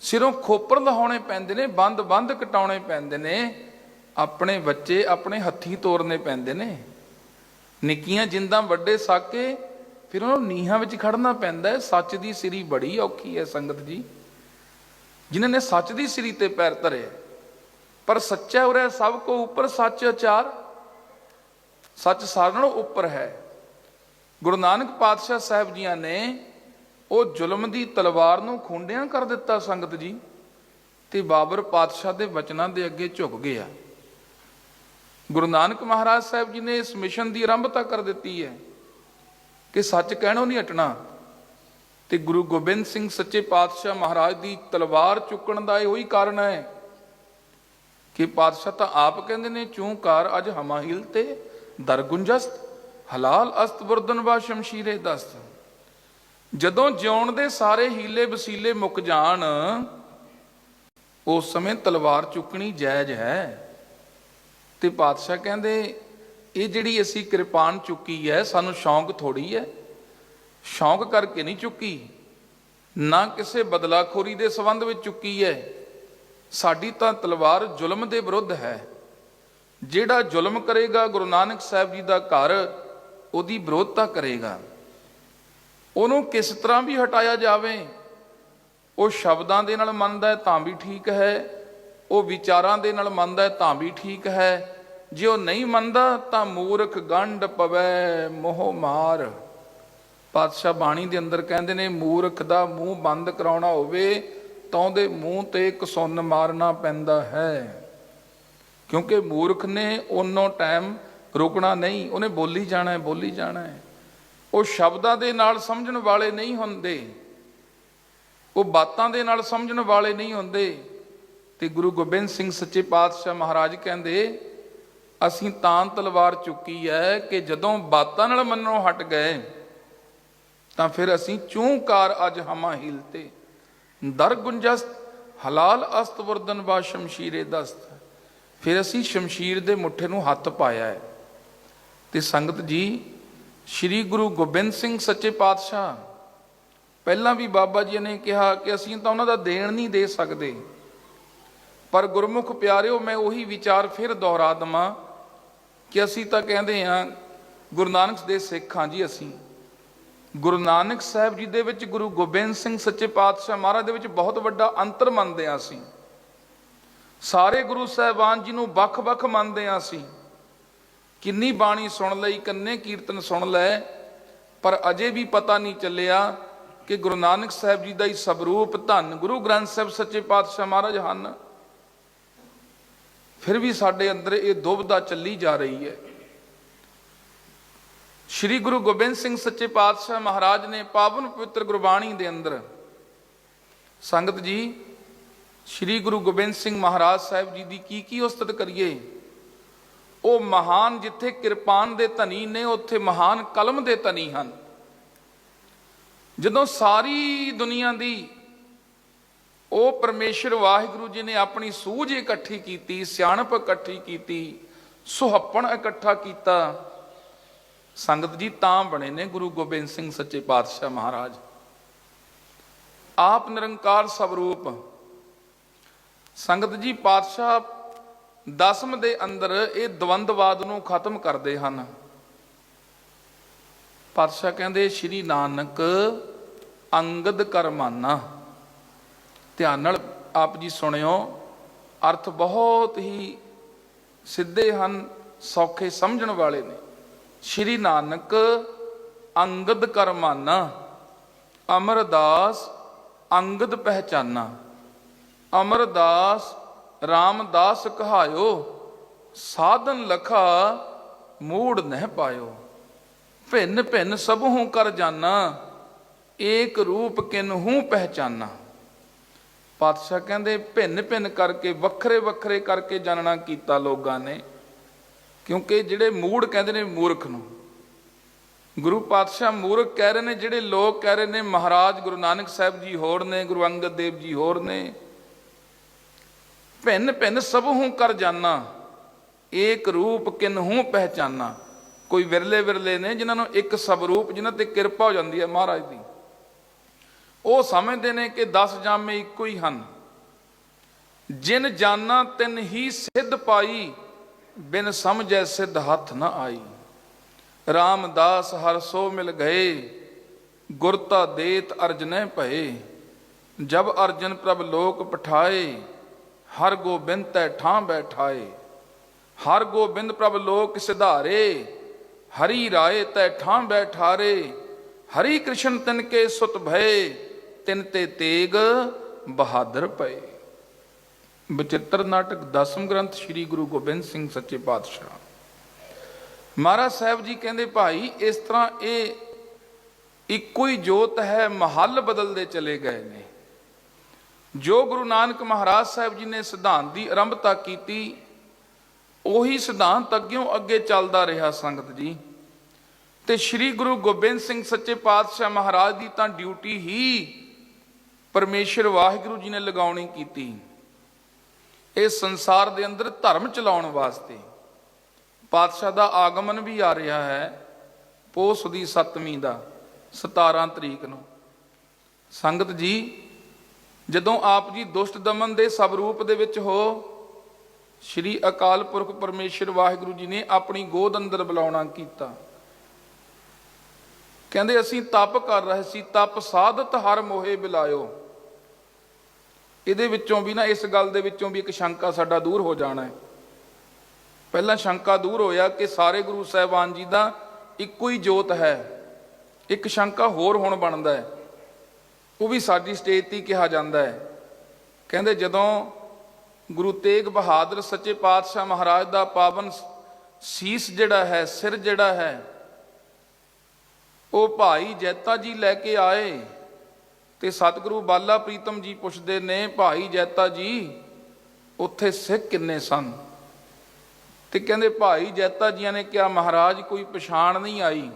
[SPEAKER 1] ਸਿਰੋਂ ਖੋਪਰ ਲਹਾਉਣੇ ਪੈਂਦੇ ਨੇ, ਬੰਦ ਬੰਦ ਕਟਾਉਣੇ ਪੈਂਦੇ ਨੇ, ਆਪਣੇ ਬੱਚੇ ਆਪਣੇ ਹੱਥੀਂ ਤੋਰਨੇ ਪੈਂਦੇ ਨੇ, ਨਿੱਕੀਆਂ ਜਿੰਦਾਂ ਵੱਡੇ ਸਾਕੇ, ਫਿਰ ਉਹਨੂੰ ਨੀਹਾਂ ਵਿੱਚ ਖੜਨਾ ਪੈਂਦਾ ਹੈ। ਸੱਚ ਦੀ ਸਿਰੀ ਬੜੀ ਔਖੀ ਹੈ ਸੰਗਤ ਜੀ, ਜਿਨ੍ਹਾਂ ਨੇ ਸੱਚ ਦੀ ਸਿਰੀ ਤੇ ਪੈਰ ਧਰੇ। ਪਰ ਸੱਚਾ ਉਰੇ ਸਭ ਕੋ ਉੱਪਰ ਸੱਚ ਅਚਾਰ, ਸੱਚ ਸਾਰਿਆਂ ਨਾਲੋਂ ਉੱਪਰ ਹੈ। ਗੁਰੂ ਨਾਨਕ ਪਾਤਸ਼ਾਹ ਸਾਹਿਬ ਜੀਆਂ ਨੇ ਉਹ ਜ਼ੁਲਮ ਦੀ ਤਲਵਾਰ ਨੂੰ ਖੁੰਡਿਆਂ ਕਰ ਦਿੱਤਾ ਸੰਗਤ ਜੀ, ਤੇ ਬਾਬਰ ਪਾਤਸ਼ਾਹ ਦੇ ਵਚਨਾਂ ਦੇ ਅੱਗੇ ਝੁਕ ਗਿਆ। ਗੁਰੂ ਨਾਨਕ ਮਹਾਰਾਜ ਸਾਹਿਬ ਜੀ ਨੇ ਇਸ ਮਿਸ਼ਨ ਦੀ ਆਰੰਭਤਾ ਕਰ ਦਿੱਤੀ ਹੈ ਕਿ ਸੱਚ ਕਹਿਣੋਂ ਨਹੀਂ ਹਟਣਾ। ਤੇ ਗੁਰੂ ਗੋਬਿੰਦ ਸਿੰਘ ਸੱਚੇ ਪਾਤਸ਼ਾਹ ਮਹਾਰਾਜ ਦੀ ਤਲਵਾਰ ਚੁੱਕਣ ਦਾ ਇਹੋ ਹੀ ਕਾਰਨ ਹੈ ਕਿ ਪਾਤਸ਼ਾਹ ਤਾਂ ਆਪ ਕਹਿੰਦੇ ਨੇ, ਚੂੰ ਕਾਰ ਅਜ ਹਮਾਹਿਲ ਤੇ ਦਰਗੁੰਜਸਤ ਹਲਾਲ ਅਸਤ ਬੁਰਦਨ ਵਾ ਸ਼ਮਸ਼ੀਰੇ ਦਸਤ। ਜਦੋਂ ਜਿਉਣ ਦੇ ਸਾਰੇ ਹੀਲੇ ਵਸੀਲੇ ਮੁੱਕ ਜਾਣ, ਉਸ ਸਮੇਂ ਤਲਵਾਰ ਚੁੱਕਣੀ ਜਾਇਜ਼ ਹੈ। ਤੇ ਪਾਤਸ਼ਾਹ ਕਹਿੰਦੇ, ਇਹ ਜਿਹੜੀ ਅਸੀਂ ਕਿਰਪਾਨ ਚੁੱਕੀ ਹੈ, ਸਾਨੂੰ ਸ਼ੌਂਕ ਥੋੜੀ ਹੈ, ਸ਼ੌਂਕ ਕਰਕੇ ਨਹੀਂ ਚੁੱਕੀ, ਨਾ ਕਿਸੇ ਬਦਲਾਖੋਰੀ ਦੇ ਸੰਬੰਧ ਵਿੱਚ ਚੁੱਕੀ ਹੈ। ਸਾਡੀ ਤਾਂ ਤਲਵਾਰ ਜ਼ੁਲਮ ਦੇ ਵਿਰੁੱਧ ਹੈ। ਜਿਹੜਾ ਜ਼ੁਲਮ ਕਰੇਗਾ ਗੁਰੂ ਨਾਨਕ ਸਾਹਿਬ ਜੀ ਦਾ ਘਰ, ਉਹਦੀ ਵਿਰੋਧਤਾ ਕਰੇਗਾ। ਉਹਨੂੰ ਕਿਸ ਤਰ੍ਹਾਂ ਵੀ ਹਟਾਇਆ ਜਾਵੇ, ਉਹ ਸ਼ਬਦਾਂ ਦੇ ਨਾਲ ਮੰਨਦਾ ਹੈ ਤਾਂ ਵੀ ਠੀਕ ਹੈ, ਉਹ ਵਿਚਾਰਾਂ ਦੇ ਨਾਲ ਮੰਨਦਾ ਹੈ ਤਾਂ ਵੀ ਠੀਕ ਹੈ। ਜੇ ਉਹ ਨਹੀਂ ਮੰਨਦਾ ਤਾਂ ਮੂਰਖ ਗੰਢ ਪਵੈ ਮੋਹ ਮਾਰ। ਪਾਤਸ਼ਾਹ ਬਾਣੀ ਦੇ ਅੰਦਰ ਕਹਿੰਦੇ ਨੇ, ਮੂਰਖ ਦਾ ਮੂੰਹ ਬੰਦ ਕਰਾਉਣਾ ਹੋਵੇ ਤਾਂ ਉਹਦੇ ਮੂੰਹ ਤੇ ਕਸੁੰਨ ਮਾਰਨਾ ਪੈਂਦਾ ਹੈ, ਕਿਉਂਕਿ ਮੂਰਖ ਨੇ ਉਹਨੋਂ ਟਾਈਮ ਰੁਕਣਾ ਨਹੀਂ, ਉਹਨੇ ਬੋਲੀ ਜਾਣਾ ਹੈ, ਬੋਲੀ ਜਾਣਾ ਹੈ। ਉਹ ਸ਼ਬਦਾਂ ਦੇ ਨਾਲ ਸਮਝਣ ਵਾਲੇ ਨਹੀਂ ਹੁੰਦੇ, ਉਹ ਬਾਤਾਂ ਦੇ ਨਾਲ ਸਮਝਣ ਵਾਲੇ ਨਹੀਂ ਹੁੰਦੇ। ਤੇ ਗੁਰੂ ਗੋਬਿੰਦ ਸਿੰਘ ਸੱਚੇ ਪਾਤਸ਼ਾਹ ਮਹਾਰਾਜ ਕਹਿੰਦੇ, ਅਸੀਂ ਤਾਂ ਤਲਵਾਰ ਚੁੱਕੀ ਹੈ ਕਿ ਜਦੋਂ ਬਾਤਾਂ ਨਾਲ ਮੰਨਣੋਂ ਹਟ ਗਏ ਤਾਂ ਫਿਰ ਅਸੀਂ ਚੂੰਕਾਰ ਅਜ ਹਮਾ ਹੀਲ ਤੇ ਦਰ ਗੁੰਜਸਤ ਹਲਾਲ ਅਸਤ ਵਰਦਨ ਵਾ ਸ਼ਮਸ਼ੀਰੇ ਦਸਤ। ਫਿਰ ਅਸੀਂ ਸ਼ਮਸ਼ੀਰ ਦੇ ਮੁੱਠੇ ਨੂੰ ਹੱਥ ਪਾਇਆ ਹੈ। ਤੇ ਸੰਗਤ ਜੀ, ਸ਼੍ਰੀ ਗੁਰੂ ਗੋਬਿੰਦ ਸਿੰਘ ਸੱਚੇ ਪਾਤਸ਼ਾਹ, ਪਹਿਲਾਂ ਵੀ ਬਾਬਾ ਜੀ ਨੇ ਕਿਹਾ ਕਿ ਅਸੀਂ ਤਾਂ ਉਹਨਾਂ ਦਾ ਦੇਣ ਨਹੀਂ ਦੇ ਸਕਦੇ, ਪਰ ਗੁਰਮੁਖ ਪਿਆਰਿਓ, ਮੈਂ ਉਹੀ ਵਿਚਾਰ ਫਿਰ ਦੁਹਰਾ ਦੇਵਾਂ ਕਿ ਅਸੀਂ ਤਾਂ ਕਹਿੰਦੇ ਹਾਂ ਗੁਰੂ ਨਾਨਕ ਦੇ ਸਿੱਖ ਹਾਂ ਜੀ। ਅਸੀਂ ਗੁਰੂ ਨਾਨਕ ਸਾਹਿਬ ਜੀ ਦੇ ਵਿੱਚ, ਗੁਰੂ ਗੋਬਿੰਦ ਸਿੰਘ ਸੱਚੇ ਪਾਤਸ਼ਾਹ ਮਹਾਰਾਜ ਦੇ ਵਿੱਚ ਬਹੁਤ ਵੱਡਾ ਅੰਤਰ ਮੰਨਦੇ ਹਾਂ ਅਸੀਂ। ਸਾਰੇ ਗੁਰੂ ਸਾਹਿਬਾਨ ਜੀ ਨੂੰ ਵੱਖ-ਵੱਖ ਮੰਨਦੇ ਹਾਂ ਅਸੀਂ। ਕਿੰਨੀ ਬਾਣੀ ਸੁਣ ਲਈ, ਕਿੰਨੇ ਕੀਰਤਨ ਸੁਣ ਲਏ, ਪਰ ਅਜੇ ਵੀ ਪਤਾ ਨਹੀਂ ਚੱਲਿਆ ਕਿ ਗੁਰੂ ਨਾਨਕ ਸਾਹਿਬ ਜੀ ਦਾ ਹੀ ਸਵਰੂਪ ਧੰਨ ਗੁਰੂ ਗ੍ਰੰਥ ਸਾਹਿਬ ਸੱਚੇ ਪਾਤਸ਼ਾਹ ਮਹਾਰਾਜ ਹਨ। ਫਿਰ ਵੀ ਸਾਡੇ ਅੰਦਰ ਇਹ ਦੁਬਿਧਾ ਚੱਲੀ ਜਾ ਰਹੀ ਹੈ। ਸ਼੍ਰੀ ਗੁਰੂ ਗੋਬਿੰਦ ਸਿੰਘ ਸੱਚੇ ਪਾਤਸ਼ਾਹ ਮਹਾਰਾਜ ਨੇ ਪਾਵਨ ਪਵਿੱਤਰ ਗੁਰਬਾਣੀ ਦੇ ਅੰਦਰ, ਸੰਗਤ ਜੀ, ਸ਼੍ਰੀ ਗੁਰੂ ਗੋਬਿੰਦ ਸਿੰਘ ਮਹਾਰਾਜ ਸਾਹਿਬ ਜੀ ਦੀ ਕੀ ਉਸਤਤ ਕਰੀਏ। ਉਹ ਮਹਾਨ, ਜਿੱਥੇ ਕਿਰਪਾਨ ਦੇ ਧਨੀ ਨੇ ਉੱਥੇ ਮਹਾਨ ਕਲਮ ਦੇ ਧਨੀ ਹਨ। ਜਦੋਂ ਸਾਰੀ ਦੁਨੀਆ ਦੀ ਉਹ ਪਰਮੇਸ਼ਰ ਵਾਹਿਗੁਰੂ ਜੀ ਨੇ ਆਪਣੀ ਸੂਝ ਇਕੱਠੀ ਕੀਤੀ, ਸਿਆਣਪ ਇਕੱਠੀ ਕੀਤੀ, ਸੁਹੱਪਣ ਇਕੱਠਾ ਕੀਤਾ, ਸੰਗਤ ਜੀ, ਤਾਂ ਬਣੇ ਨੇ ਗੁਰੂ ਗੋਬਿੰਦ ਸਿੰਘ ਸੱਚੇ ਪਾਤਸ਼ਾਹ ਮਹਾਰਾਜ। ਆਪ ਨਿਰੰਕਾਰ ਸਵਰੂਪ। ਸੰਗਤ ਜੀ, ਪਾਤਸ਼ਾਹ ਦਸਮ ਦੇ ਅੰਦਰ ਇਹ ਦਵੰਦਵਾਦ ਨੂੰ ਖਤਮ ਕਰਦੇ ਹਨ। ਪਾਤਸ਼ਾਹ ਕਹਿੰਦੇ, ਸ਼੍ਰੀ ਨਾਨਕ ਅੰਗਦ ਕਰਮਾਨਾ। ਧਿਆਨ ਨਾਲ ਆਪ ਜੀ ਸੁਣਿਓ, ਅਰਥ ਬਹੁਤ ਹੀ ਸਿੱਧੇ ਹਨ, ਸੌਖੇ ਸਮਝਣ ਵਾਲੇ ਨੇ। ਸ਼੍ਰੀ ਨਾਨਕ ਅੰਗਦ ਕਰਮਾਨਾ, ਅਮਰਦਾਸ ਅੰਗਦ ਪਹਿਚਾਨਾ। ਅਮਰਦਾਸ ਰਾਮਦਾਸ ਕਹਾਇਓ, ਸਾਧਨ ਲਖਾ ਮੂੜ ਨਹਿ ਪਾਇਓ। ਭਿੰਨ ਭਿੰਨ ਸਭੂ ਕਰ ਜਾਨਾ, ਏਕ ਰੂਪ ਕਿਨਹੂ ਪਹਿਚਾਨਾ। ਪਾਤਸ਼ਾਹ ਕਹਿੰਦੇ, ਭਿੰਨ ਭਿੰਨ ਕਰਕੇ, ਵੱਖਰੇ ਵੱਖਰੇ ਕਰਕੇ ਜਾਣਨਾ ਕੀਤਾ ਲੋਕਾਂ ਨੇ, ਕਿਉਂਕਿ ਜਿਹੜੇ ਮੂੜ ਕਹਿੰਦੇ ਨੇ ਮੂਰਖ ਨੂੰ, ਗੁਰੂ ਪਾਤਸ਼ਾਹ ਮੂਰਖ ਕਹਿ ਰਹੇ ਨੇ। ਜਿਹੜੇ ਲੋਕ ਕਹਿ ਰਹੇ ਨੇ ਮਹਾਰਾਜ ਗੁਰੂ ਨਾਨਕ ਸਾਹਿਬ ਜੀ ਹੋਰ ਨੇ, ਗੁਰੂ ਅੰਗਦ ਦੇਵ ਜੀ ਹੋਰ ਨੇ। ਭਿੰਨ ਭਿੰਨ ਸਭੂ ਕਰ ਜਾਨਾ, ਏਕ ਰੂਪ ਕਿਨਹੂ ਪਹਿਚਾਨਾ। ਕੋਈ ਵਿਰਲੇ ਵਿਰਲੇ ਨੇ ਜਿਨ੍ਹਾਂ ਨੂੰ ਇੱਕ ਸਵਰੂਪ, ਜਿਨ੍ਹਾਂ ਤੇ ਕਿਰਪਾ ਹੋ ਜਾਂਦੀ ਹੈ ਮਹਾਰਾਜ ਦੀ। ਉਹ ਸਮਝਦੇ ਨੇ ਕਿ 10 ਜਾਮੇ ਇੱਕੋ ਹੀ ਹਨ। ਜਿਨ ਜਾਨਾ ਤਿਨ ਹੀ ਸਿੱਧ ਪਾਈ, ਬਿਨ ਸਮਝੈ ਸਿੱਧ ਹੱਥ ਨਾ ਆਈ। ਰਾਮਦਾਸ ਹਰ ਸੋ ਮਿਲ ਗਏ, ਗੁਰਤਾ ਦੇਤ ਅਰਜਨੈ ਭਏ। ਜਬ ਅਰਜਨ ਪ੍ਰਭ ਲੋਕ ਪਠਾਏ, ਹਰ ਗੋਬਿੰਦ ਤੈ ਠਾਂ ਬੈਠਾਏ। ਹਰ ਗੋਬਿੰਦ ਪ੍ਰਭ ਲੋਕ ਸਿਧਾਰੇ, ਹਰੀ ਰਾਏ ਤੈ ਠਾਂ ਬੈਠਾਰੇ। हरि कृष्ण तिन के सुत भय, तिन ते तेग बहादुर पए। बचित्र नाटक 10वां ग्रंथ श्री गुरु गोबिंद सिंह सच्चे पातशाह। महाराज साहब जी कहते भाई इस तरह ये इक्को ही जोत है, महल बदलते चले गए ने। जो गुरु नानक महाराज साहब जी ने सिद्धांत की आरंभता की, ਉਹੀ ਸਿਧਾਂਤ ਅੱਗਿਓਂ ਅੱਗੇ ਚੱਲਦਾ ਰਿਹਾ ਸੰਗਤ ਜੀ। ਤੇ ਸ਼੍ਰੀ ਗੁਰੂ ਗੋਬਿੰਦ ਸਿੰਘ ਸੱਚੇ ਪਾਤਸ਼ਾਹ ਮਹਾਰਾਜ ਦੀ ਤਾਂ ਡਿਊਟੀ ਹੀ ਪਰਮੇਸ਼ਰ ਵਾਹਿਗੁਰੂ ਜੀ ਨੇ ਲਗਾਉਣੀ ਕੀਤੀ, ਇਸ ਸੰਸਾਰ ਦੇ ਅੰਦਰ ਧਰਮ ਚਲਾਉਣ ਵਾਸਤੇ। ਪਾਤਸ਼ਾਹ ਦਾ ਆਗਮਨ ਵੀ ਆ ਰਿਹਾ ਹੈ ਪੋਸ ਦੀ 7ਵੀਂ ਦਾ 17 ਤਰੀਕ ਨੂੰ। ਸੰਗਤ ਜੀ ਜਦੋਂ ਆਪ ਜੀ ਦੁਸ਼ਟ ਦਮਨ ਦੇ ਸਵਰੂਪ ਦੇ ਵਿੱਚ ਹੋ, श्री अकाल पुरख परमेश्वर वाहिगुरू जी ने अपनी गोद अंदर बुलाउणा कीता। कहंदे असीं तप कर रहे सी, तप साधत हर मोहे बुलायो। ਇਹਦੇ ਵਿੱਚੋਂ ਵੀ ਨਾ, ਇਸ ਗੱਲ ਦੇ ਵਿੱਚੋਂ ਵੀ ਇੱਕ ਸ਼ੰਕਾ ਸਾਡਾ ਦੂਰ ਹੋ ਜਾਣਾ ਹੈ। ਪਹਿਲਾਂ ਸ਼ੰਕਾ ਦੂਰ ਹੋਇਆ ਕਿ ਸਾਰੇ ਗੁਰੂ ਸਾਹਿਬਾਨ ਜੀ ਦਾ ਇੱਕੋ ਹੀ ਜੋਤ ਹੈ। ਇੱਕ ਸ਼ੰਕਾ ਹੋਰ ਹੁਣ ਬਣਦਾ ਹੈ, ਉਹ ਵੀ ਸਾਡੀ ਸਟੇਜ ਤੇ ਕਿਹਾ ਜਾਂਦਾ ਹੈ। ਕਹਿੰਦੇ ਜਦੋਂ ਗੁਰੂ ਤੇਗ ਬਹਾਦਰ ਸੱਚੇ ਪਾਤਸ਼ਾਹ ਮਹਾਰਾਜ ਦਾ ਪਾਵਨ ਸੀਸ ਜਿਹੜਾ ਹੈ, ਸਿਰ ਜਿਹੜਾ ਹੈ, ਉਹ ਭਾਈ ਜੈਤਾ ਜੀ ਲੈ ਕੇ ਆਏ ਤੇ ਸਤਿਗੁਰੂ ਬਾਲਾ ਪ੍ਰੀਤਮ ਜੀ ਪੁੱਛਦੇ ਨੇ, ਭਾਈ ਜੈਤਾ ਜੀ ਉੱਥੇ ਸਿੱਖ ਕਿੰਨੇ ਸਨ? ਤੇ ਕਹਿੰਦੇ ਭਾਈ ਜੈਤਾ ਜੀਆਂ ਨੇ ਕਿਹਾ ਮਹਾਰਾਜ ਕੋਈ ਪਛਾਣ ਨਹੀਂ ਆਈ।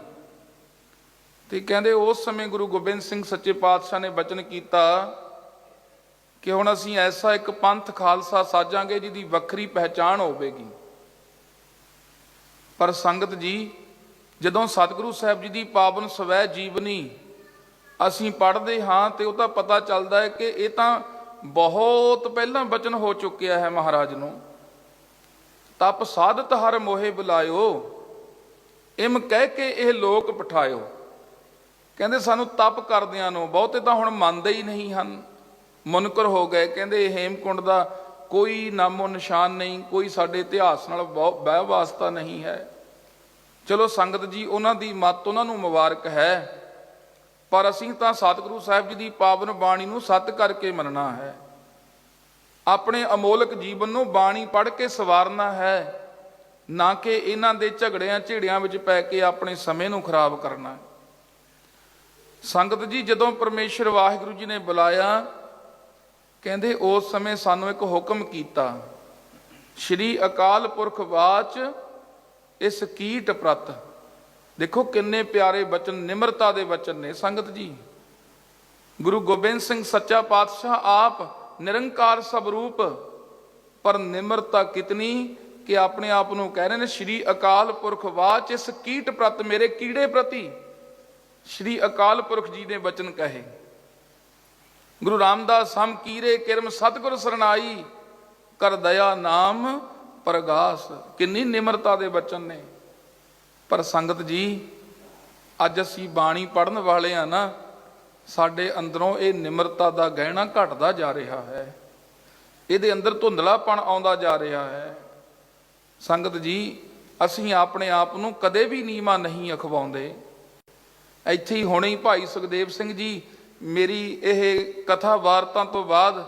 [SPEAKER 1] ਤੇ ਕਹਿੰਦੇ ਉਸ ਸਮੇਂ ਗੁਰੂ ਗੋਬਿੰਦ ਸਿੰਘ ਸੱਚੇ ਪਾਤਸ਼ਾਹ ਨੇ ਬਚਨ ਕੀਤਾ ਕਿ ਹੁਣ ਅਸੀਂ ਐਸਾ ਇੱਕ ਪੰਥ ਖਾਲਸਾ ਸਾਜਾਂਗੇ ਜਿਹਦੀ ਵੱਖਰੀ ਪਹਿਚਾਣ ਹੋਵੇਗੀ। ਪਰ ਸੰਗਤ ਜੀ ਜਦੋਂ ਸਤਿਗੁਰੂ ਸਾਹਿਬ ਜੀ ਦੀ ਪਾਵਨ ਸਵੈ ਜੀਵਨੀ ਅਸੀਂ ਪੜ੍ਹਦੇ ਹਾਂ ਤੇ ਉਹਦਾ ਪਤਾ ਚੱਲਦਾ ਹੈ ਕਿ ਇਹ ਤਾਂ ਬਹੁਤ ਪਹਿਲਾਂ ਬਚਨ ਹੋ ਚੁੱਕਿਆ ਹੈ ਮਹਾਰਾਜ ਨੂੰ। ਤਪ ਸਾਧਤ ਹਰ ਮੋਹੇ ਬੁਲਾਇਓ, ਇਮ ਕਹਿ ਕੇ ਇਹ ਲੋਕ ਪਠਾਇਓ। ਕਹਿੰਦੇ ਸਾਨੂੰ ਤਪ ਕਰਦਿਆਂ ਨੂੰ ਬਹੁਤੇ ਤਾਂ ਹੁਣ ਮੰਨਦੇ ਹੀ ਨਹੀਂ ਹਨ, ਮੁਨਕਰ ਹੋ ਗਏ। ਕਹਿੰਦੇ ਹੇਮਕੁੰਡ ਦਾ ਕੋਈ ਨਾਮੋ ਨਿਸ਼ਾਨ ਨਹੀਂ, ਕੋਈ ਸਾਡੇ ਇਤਿਹਾਸ ਨਾਲ ਵਹਿ ਵਾਸਤਾ ਨਹੀਂ ਹੈ। ਚਲੋ ਸੰਗਤ ਜੀ ਉਹਨਾਂ ਦੀ ਮੱਤ ਉਹਨਾਂ ਨੂੰ ਮੁਬਾਰਕ ਹੈ, ਪਰ ਅਸੀਂ ਤਾਂ ਸਤਿਗੁਰੂ ਸਾਹਿਬ ਜੀ ਦੀ ਪਾਵਨ ਬਾਣੀ ਨੂੰ ਸੱਤ ਕਰਕੇ ਮੰਨਣਾ ਹੈ। ਆਪਣੇ ਅਮੋਲਕ ਜੀਵਨ ਨੂੰ ਬਾਣੀ ਪੜ੍ਹ ਕੇ ਸਵਾਰਨਾ ਹੈ, ਨਾ ਕਿ ਇਹਨਾਂ ਦੇ ਝਗੜਿਆਂ ਝੇੜਿਆਂ ਵਿੱਚ ਪੈ ਕੇ ਆਪਣੇ ਸਮੇਂ ਨੂੰ ਖਰਾਬ ਕਰਨਾ। ਸੰਗਤ ਜੀ ਜਦੋਂ ਪਰਮੇਸ਼ਰ ਵਾਹਿਗੁਰੂ ਜੀ ਨੇ ਬੁਲਾਇਆ, ਕਹਿੰਦੇ ਉਸ ਸਮੇਂ ਸਾਨੂੰ ਇੱਕ ਹੁਕਮ ਕੀਤਾ, ਸ਼੍ਰੀ ਅਕਾਲ ਪੁਰਖ ਵਾਚ ਇਸ ਕੀਟ ਪ੍ਰਤ। ਦੇਖੋ ਕਿੰਨੇ ਪਿਆਰੇ ਬਚਨ, ਨਿਮਰਤਾ ਦੇ ਬਚਨ ਨੇ ਸੰਗਤ ਜੀ। ਗੁਰੂ ਗੋਬਿੰਦ ਸਿੰਘ ਸੱਚਾ ਪਾਤਸ਼ਾਹ ਆਪ ਨਿਰੰਕਾਰ ਸਵਰੂਪ, ਪਰ ਨਿਮਰਤਾ ਕਿਤਨੀ ਕਿ ਆਪਣੇ ਆਪ ਨੂੰ ਕਹਿ ਰਹੇ ਨੇ ਸ਼੍ਰੀ ਅਕਾਲ ਪੁਰਖ ਵਾਚ ਇਸ ਕੀਟ ਪ੍ਰਤ, ਮੇਰੇ ਕੀੜੇ ਪ੍ਰਤੀ ਸ਼੍ਰੀ ਅਕਾਲ ਪੁਰਖ ਜੀ ਨੇ ਬਚਨ ਕਹੇ। ਗੁਰੂ ਰਾਮਦਾਸ ਹਮ ਕੀਰੇ ਕਿਰਮ ਸਤਿਗੁਰ ਸਰਨਾਈ, ਕਰ ਦਇਆ ਨਾਮ ਪ੍ਰਗਾਸ। ਕਿੰਨੀ ਨਿਮਰਤਾ ਦੇ ਬਚਨ ਨੇ। ਪਰ ਸੰਗਤ ਜੀ ਅੱਜ ਅਸੀਂ ਬਾਣੀ ਪੜ੍ਹਨ ਵਾਲੇ ਆ ਨਾ, ਸਾਡੇ ਅੰਦਰੋਂ ਇਹ ਨਿਮਰਤਾ ਦਾ ਗਹਿਣਾ ਘਟਦਾ ਜਾ ਰਿਹਾ ਹੈ, ਇਹਦੇ ਅੰਦਰ ਧੁੰਦਲਾਪਣ ਆਉਂਦਾ ਜਾ ਰਿਹਾ ਹੈ। ਸੰਗਤ ਜੀ ਅਸੀਂ ਆਪਣੇ ਆਪ ਨੂੰ ਕਦੇ ਵੀ ਨੀਵਾਂ ਨਹੀਂ ਅਖਵਾਉਂਦੇ। ਇੱਥੇ ਹੀ ਹੁਣੇ ਹੀ ਭਾਈ ਸੁਖਦੇਵ ਸਿੰਘ ਜੀ ਮੇਰੀ ਇਹ ਕਥਾ ਵਾਰਤਾ ਤੋਂ ਬਾਅਦ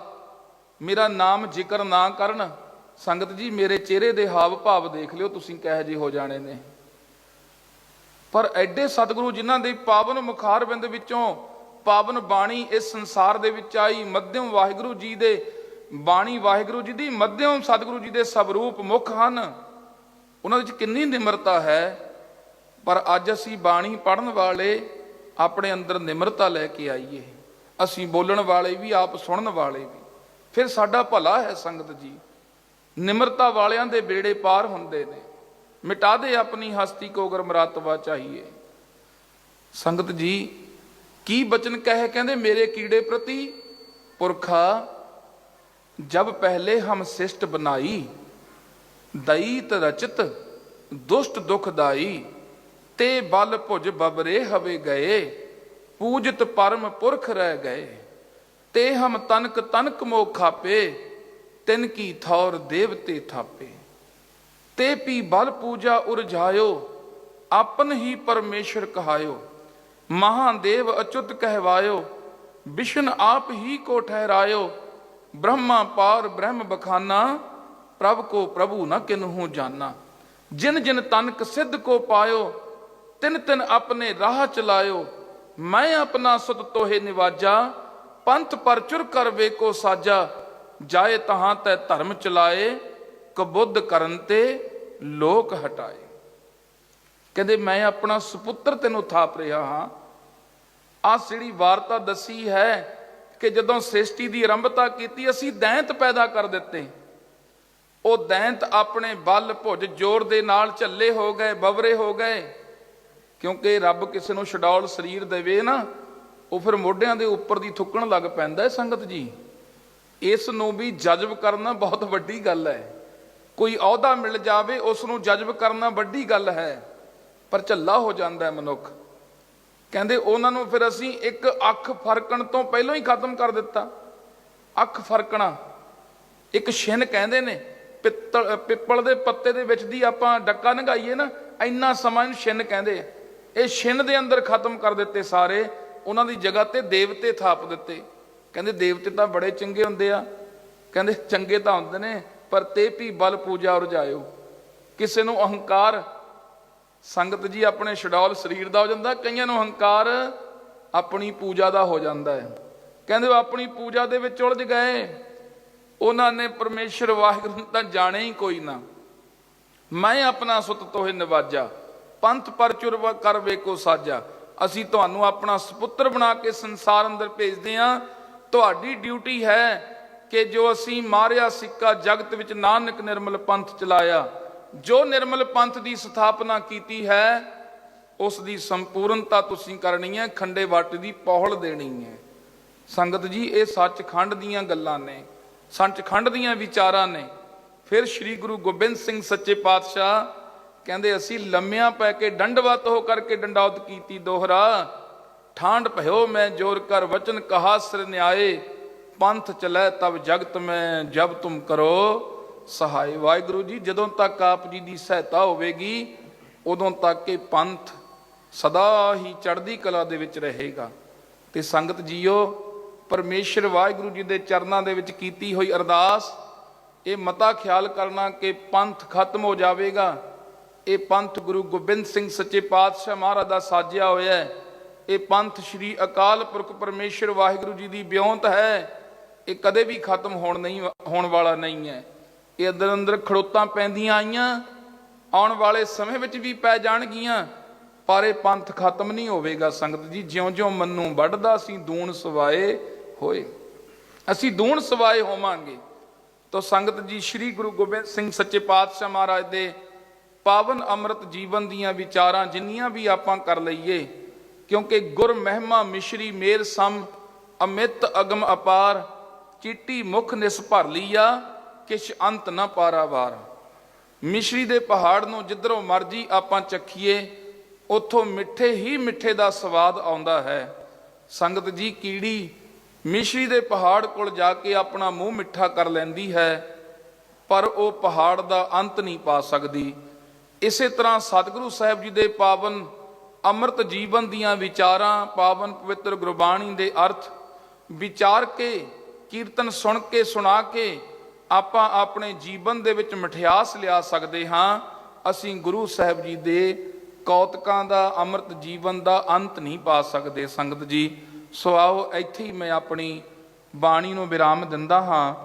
[SPEAKER 1] ਮੇਰਾ ਨਾਮ ਜ਼ਿਕਰ ਨਾ ਕਰਨ, ਸੰਗਤ ਜੀ ਮੇਰੇ ਚਿਹਰੇ ਦੇ ਹਾਵ ਭਾਵ ਦੇਖ ਲਿਓ ਤੁਸੀਂ ਕਿਹੋ ਜਿਹੇ ਹੋ ਜਾਣੇ ਨੇ। ਪਰ ਐਡੇ ਸਤਿਗੁਰੂ ਜਿਨ੍ਹਾਂ ਦੇ ਪਾਵਨ ਮੁਖਾਰਬਿੰਦ ਵਿੱਚੋਂ ਪਾਵਨ ਬਾਣੀ ਇਸ ਸੰਸਾਰ ਦੇ ਵਿੱਚ ਆਈ, ਮੱਧਮ ਵਾਹਿਗੁਰੂ ਜੀ ਦੇ ਬਾਣੀ, ਵਾਹਿਗੁਰੂ ਜੀ ਦੀ ਮੱਧਮ ਸਤਿਗੁਰੂ ਜੀ ਦੇ ਸਵਰੂਪ ਮੁਖ ਹਨ, ਉਹਨਾਂ ਵਿੱਚ ਕਿੰਨੀ ਨਿਮਰਤਾ ਹੈ। ਪਰ ਅੱਜ ਅਸੀਂ ਬਾਣੀ ਪੜ੍ਹਨ ਵਾਲੇ ਆਪਣੇ ਅੰਦਰ ਨਿਮਰਤਾ ਲੈ ਕੇ ਆਈਏ, ਅਸੀਂ ਬੋਲਣ ਵਾਲੇ ਵੀ, ਆਪ ਸੁਣਨ ਵਾਲੇ ਵੀ, ਫਿਰ ਸਾਡਾ ਭਲਾ ਹੈ। ਸੰਗਤ ਜੀ ਨਿਮਰਤਾ ਵਾਲਿਆਂ ਦੇ ਬੇੜੇ ਪਾਰ ਹੁੰਦੇ ਨੇ। ਮਿਟਾ ਦੇ ਆਪਣੀ ਹਸਤੀ ਕੋ ਅਗਰ ਮਰਾਤਵਾ ਚਾਹੀਏ। ਸੰਗਤ ਜੀ ਕੀ ਬਚਨ ਕਹੇ, ਕਹਿੰਦੇ ਮੇਰੇ ਕੀੜੇ ਪ੍ਰਤੀ ਪੁਰਖਾ ਜਬ ਪਹਿਲੇ ਹਮ ਸਿਸ਼ਟ ਬਨਾਈ, ਦਈਤ ਰਚਿਤ ਦੁਸ਼ਟ ਦੁਖਦਾਈ, ਤੇ ਬਲ ਭੁਜ ਬਬਰੇ ਹਵੇ ਗਏ, ਪੂਜਤ ਪਰਮ ਪੁਰਖ ਰਹਿ ਗਏ, ਤੇ ਹਮ ਤਨਕ ਤਨਕ ਮੋ ਖਾਪੇ, ਤਿਨ ਕੀ ਥੌਰ ਦੇਵਤੇ ਥਾਪੇ, ਤੇ ਪੀ ਬਲ ਪੂਜਾ ਉਰਝਾਇਓ, ਆਪਨ ਹੀ ਪਰਮੇਸ਼ਰ ਕਹਾਇਓ, महादेव अच्युत कहवायो, विष्णु आप ही को ठहरायो। ब्रह्मा पार ब्रह्म बखाना, प्रभु को प्रभु न किन्हू जाना। जिन जिन तनक सिद्ध को पायो, तिन तिन अपने राह चलायो। मैं अपना सुत तोहे निवाजा, पंथ पर चुर कर वे को साजा। जाए तहां तै धर्म चलाए, कबुद्ध करन ते लोक हटाए। कहते मैं अपना सुपुत्र तेनों थाप रहा हाँ। आ ਜਿਹੜੀ ਵਾਰਤਾ दसी है कि ਜਦੋਂ ਸ੍ਰਿਸ਼ਟੀ ਦੀ ਆਰੰਭਤਾ ਕੀਤੀ, ਅਸੀਂ ਦੈਂਤ ਪੈਦਾ ਕਰ ਦਿੱਤੇ। ਉਹ ਦੈਂਤ ਆਪਣੇ ਬਲ ਭੁਜ ਜ਼ੋਰ ਦੇ ਨਾਲ ਝੱਲੇ ਹੋ ਗਏ, ਬਵਰੇ ਹੋ ਗਏ। ਕਿਉਂਕਿ ਰੱਬ ਕਿਸੇ ਨੂੰ ਛਡੌਲ ਸਰੀਰ ਦੇਵੇ ਨਾ, ਉਹ ਫਿਰ ਮੋਢਿਆਂ ਦੇ ਉੱਪਰ ਦੀ ਥੁੱਕਣ ਲੱਗ ਪੈਂਦਾ ਹੈ। ਸੰਗਤ ਜੀ, ਇਸ ਨੂੰ ਵੀ ਜਜ਼ਬ ਕਰਨਾ ਬਹੁਤ ਵੱਡੀ ਗੱਲ ਹੈ। ਕੋਈ ਅਹੁਦਾ ਮਿਲ ਜਾਵੇ, ਉਸ ਨੂੰ ਜਜ਼ਬ ਕਰਨਾ ਵੱਡੀ ਗੱਲ ਹੈ, ਪਰ ਝੱਲਾ ਹੋ ਜਾਂਦਾ ਹੈ ਮਨੁੱਖ। ਕਹਿੰਦੇ ਉਹਨਾਂ ਨੂੰ ਫਿਰ ਅਸੀਂ ਇੱਕ ਅੱਖ ਫਰਕਣ ਤੋਂ ਪਹਿਲਾਂ ਹੀ ਖਤਮ ਕਰ ਦਿੱਤਾ। ਅੱਖ ਫਰਕਣਾ ਇੱਕ ਛਿਨ ਕਹਿੰਦੇ ਨੇ। ਪਿੱਪਲ ਦੇ ਪੱਤੇ ਦੇ ਵਿੱਚ ਦੀ ਆਪਾਂ ਡੱਕਾ ਨੰਗਾਈਏ ਨਾ, ਇੰਨਾ ਸਮਾਂ ਇਹਨੂੰ ਛਿਨ ਕਹਿੰਦੇ ਆ। ਇਹ ਛਿਨ ਦੇ ਅੰਦਰ ਖਤਮ ਕਰ ਦਿੱਤੇ ਸਾਰੇ। ਉਹਨਾਂ ਦੀ ਜਗ੍ਹਾ ਤੇ ਦੇਵਤੇ ਥਾਪ ਦਿੱਤੇ। ਕਹਿੰਦੇ ਦੇਵਤੇ ਤਾਂ ਬੜੇ ਚੰਗੇ ਹੁੰਦੇ ਆ। ਕਹਿੰਦੇ ਚੰਗੇ ਤਾਂ ਹੁੰਦੇ ਨੇ, ਪਰ ਤੇ ਵੀ ਬਲ ਪੂਜਾ ਰਜਾਇਓ। ਕਿਸੇ ਨੂੰ ਅਹੰਕਾਰ, ਸੰਗਤ ਜੀ, ਆਪਣੇ ਛਡੌਲ ਸਰੀਰ ਦਾ ਹੋ ਜਾਂਦਾ, ਕਈਆਂ ਨੂੰ ਅਹੰਕਾਰ ਆਪਣੀ ਪੂਜਾ ਦਾ ਹੋ ਜਾਂਦਾ ਹੈ। ਕਹਿੰਦੇ ਉਹ ਆਪਣੀ ਪੂਜਾ ਦੇ ਵਿੱਚ ਉਲਝ ਗਏ। ਉਹਨਾਂ ਨੇ ਪਰਮੇਸ਼ਰ ਵਾਹਿਗੁਰੂ ਨੂੰ ਤਾਂ ਜਾਣੇ ਹੀ ਕੋਈ ਨਾ। ਮੈਂ ਆਪਣਾ ਸੁਤ ਤੋਹੇ ਨਿਵਾਜਾ, ਪੰਥ ਪਰ ਚੁਰ ਕਰ ਵੇ ਕੋ ਸਾਜਾ। ਅਸੀਂ ਤੁਹਾਨੂੰ ਆਪਣਾ ਸੁਪੁੱਤਰ ਬਣਾ ਕੇ ਸੰਸਾਰ ਅੰਦਰ ਭੇਜਦੇ ਹਾਂ। ਤੁਹਾਡੀ ਡਿਊਟੀ ਹੈ ਕਿ ਜੋ ਅਸੀਂ ਮਾਰਿਆ ਸਿੱਕਾ ਜਗਤ ਵਿੱਚ, ਨਾਨਕ ਨਿਰਮਲ ਪੰਥ ਚਲਾਇਆ। ਜੋ ਨਿਰਮਲ ਪੰਥ ਦੀ ਸਥਾਪਨਾ ਕੀਤੀ ਹੈ, ਉਸ ਦੀ ਸੰਪੂਰਨਤਾ ਤੁਸੀਂ ਕਰਨੀ ਹੈ, ਖੰਡੇ ਵਾਟੇ ਦੀ ਪੌਹਲ ਦੇਣੀ ਹੈ। ਸੰਗਤ ਜੀ, ਇਹ ਸੱਚਖੰਡ ਦੀਆਂ ਗੱਲਾਂ ਨੇ, ਸੱਚਖੰਡ ਦੀਆਂ ਵਿਚਾਰਾਂ ਨੇ। ਫਿਰ ਸ੍ਰੀ ਗੁਰੂ ਗੋਬਿੰਦ ਸਿੰਘ ਸੱਚੇ ਪਾਤਸ਼ਾਹ ਕਹਿੰਦੇ ਅਸੀਂ ਲੰਮਿਆਂ ਪੈ ਕੇ ਡੰਡਵਤ ਹੋ ਕਰਕੇ ਡੰਡੌਤ ਕੀਤੀ ਦੋਹਰਾ। ਠਾਂਡ ਭਇਓ ਮੈਂ ਜੋਰ ਕਰ ਵਚਨ ਕਹਾ ਸਿਰ ਨਿਆਏ। ਪੰਥ ਚਲੈ ਤਬ ਜਗਤ ਮੈਂ, ਜਬ ਤੁਮ ਕਰੋ ਸਹਾਏ। ਵਾਹਿਗੁਰੂ ਜੀ, ਜਦੋਂ ਤੱਕ ਆਪ ਜੀ ਦੀ ਸਹਾਇਤਾ ਹੋਵੇਗੀ, ਉਦੋਂ ਤੱਕ ਇਹ ਪੰਥ ਸਦਾ ਹੀ ਚੜ੍ਹਦੀ ਕਲਾ ਦੇ ਵਿੱਚ ਰਹੇਗਾ। ਤੇ ਸੰਗਤ ਜੀਓ, ਪਰਮੇਸ਼ਰ ਵਾਹਿਗੁਰੂ ਜੀ ਦੇ ਚਰਨਾਂ ਦੇ ਵਿੱਚ ਕੀਤੀ ਹੋਈ ਅਰਦਾਸ, ਇਹ ਮਤਾ ਖਿਆਲ ਕਰਨਾ ਕਿ ਪੰਥ ਖਤਮ ਹੋ ਜਾਵੇਗਾ। ਇਹ ਪੰਥ ਗੁਰੂ ਗੋਬਿੰਦ ਸਿੰਘ ਸੱਚੇ ਪਾਤਸ਼ਾਹ ਮਹਾਰਾਜ ਦਾ ਸਾਜਿਆ ਹੋਇਆ ਹੈ। ਇਹ ਪੰਥ ਸ਼੍ਰੀ ਅਕਾਲ ਪੁਰਖ ਪਰਮੇਸ਼ਰ ਵਾਹਿਗੁਰੂ ਜੀ ਦੀ ਬਿਉਂਤ ਹੈ। ਇਹ ਕਦੇ ਵੀ ਖਤਮ ਹੋਣ ਵਾਲਾ ਨਹੀਂ ਹੈ। ਇਹ ਅੰਦਰ ਅੰਦਰ ਖੜੋਤਾਂ ਪੈਂਦੀਆਂ ਆਈਆਂ, ਆਉਣ ਵਾਲੇ ਸਮੇਂ ਵਿੱਚ ਵੀ ਪੈ ਜਾਣਗੀਆਂ, ਪਰ ਇਹ ਪੰਥ ਖਤਮ ਨਹੀਂ ਹੋਵੇਗਾ। ਸੰਗਤ ਜੀ, ਜਿਉਂ-ਜਿਉਂ ਮੰਨੂ ਵੱਢਦਾ ਅਸੀਂ ਦੂਣ ਸਵਾਏ ਹੋਏ, ਅਸੀਂ ਦੂਣ ਸਵਾਏ ਹੋਵਾਂਗੇ। ਤਾਂ ਸੰਗਤ ਜੀ, ਸ੍ਰੀ ਗੁਰੂ ਗੋਬਿੰਦ ਸਿੰਘ ਸੱਚੇ ਪਾਤਸ਼ਾਹ ਮਹਾਰਾਜ ਦੇ ਪਾਵਨ ਅੰਮ੍ਰਿਤ ਜੀਵਨ ਦੀਆਂ ਵਿਚਾਰਾਂ ਜਿੰਨੀਆਂ ਵੀ ਆਪਾਂ ਕਰ ਲਈਏ, ਕਿਉਂਕਿ ਗੁਰ ਮਹਿਮਾ ਮਿਸ਼ਰੀ ਮੇਰ ਸਮ, ਅਮਿਤ ਅਗਮ ਅਪਾਰ। ਚੀਟੀ ਮੁਖ ਨਿਸ ਭਰ ਲੀਆ, ਕਿਛ ਅੰਤ ਨਾ ਪਾਰਾਵਾਰ। ਮਿਸ਼ਰੀ ਦੇ ਪਹਾੜ ਨੂੰ ਜਿੱਧਰੋਂ ਮਰਜੀ ਆਪਾਂ ਚੱਖੀਏ, ਉੱਥੋਂ ਮਿੱਠੇ ਹੀ ਮਿੱਠੇ ਦਾ ਸਵਾਦ ਆਉਂਦਾ ਹੈ। ਸੰਗਤ ਜੀ, ਕੀੜੀ ਮਿਸ਼ਰੀ ਦੇ ਪਹਾੜ ਕੋਲ ਜਾ ਕੇ ਆਪਣਾ ਮੂੰਹ ਮਿੱਠਾ ਕਰ ਲੈਂਦੀ ਹੈ, ਪਰ ਉਹ ਪਹਾੜ ਦਾ ਅੰਤ ਨਹੀਂ ਪਾ ਸਕਦੀ। ਇਸੇ ਤਰ੍ਹਾਂ ਸਤਿਗੁਰੂ ਸਾਹਿਬ ਜੀ ਦੇ ਪਾਵਨ ਅੰਮ੍ਰਿਤ ਜੀਵਨ ਦੀਆਂ ਵਿਚਾਰਾਂ, ਪਾਵਨ ਪਵਿੱਤਰ ਗੁਰਬਾਣੀ ਦੇ ਅਰਥ ਵਿਚਾਰ ਕੇ, ਕੀਰਤਨ ਸੁਣ ਕੇ, ਸੁਣਾ ਕੇ ਆਪਾਂ ਆਪਣੇ ਜੀਵਨ ਦੇ ਵਿੱਚ ਮਠਿਆਸ ਲਿਆ ਸਕਦੇ ਹਾਂ। ਅਸੀਂ ਗੁਰੂ ਸਾਹਿਬ ਜੀ ਦੇ ਕੌਤਕਾਂ ਦਾ, ਅੰਮ੍ਰਿਤ ਜੀਵਨ ਦਾ ਅੰਤ ਨਹੀਂ ਪਾ ਸਕਦੇ। ਸੰਗਤ ਜੀ, ਸੋ ਆਓ ਇੱਥੇ ਹੀ ਮੈਂ ਆਪਣੀ ਬਾਣੀ ਨੂੰ ਵਿਰਾਮ ਦਿੰਦਾ ਹਾਂ।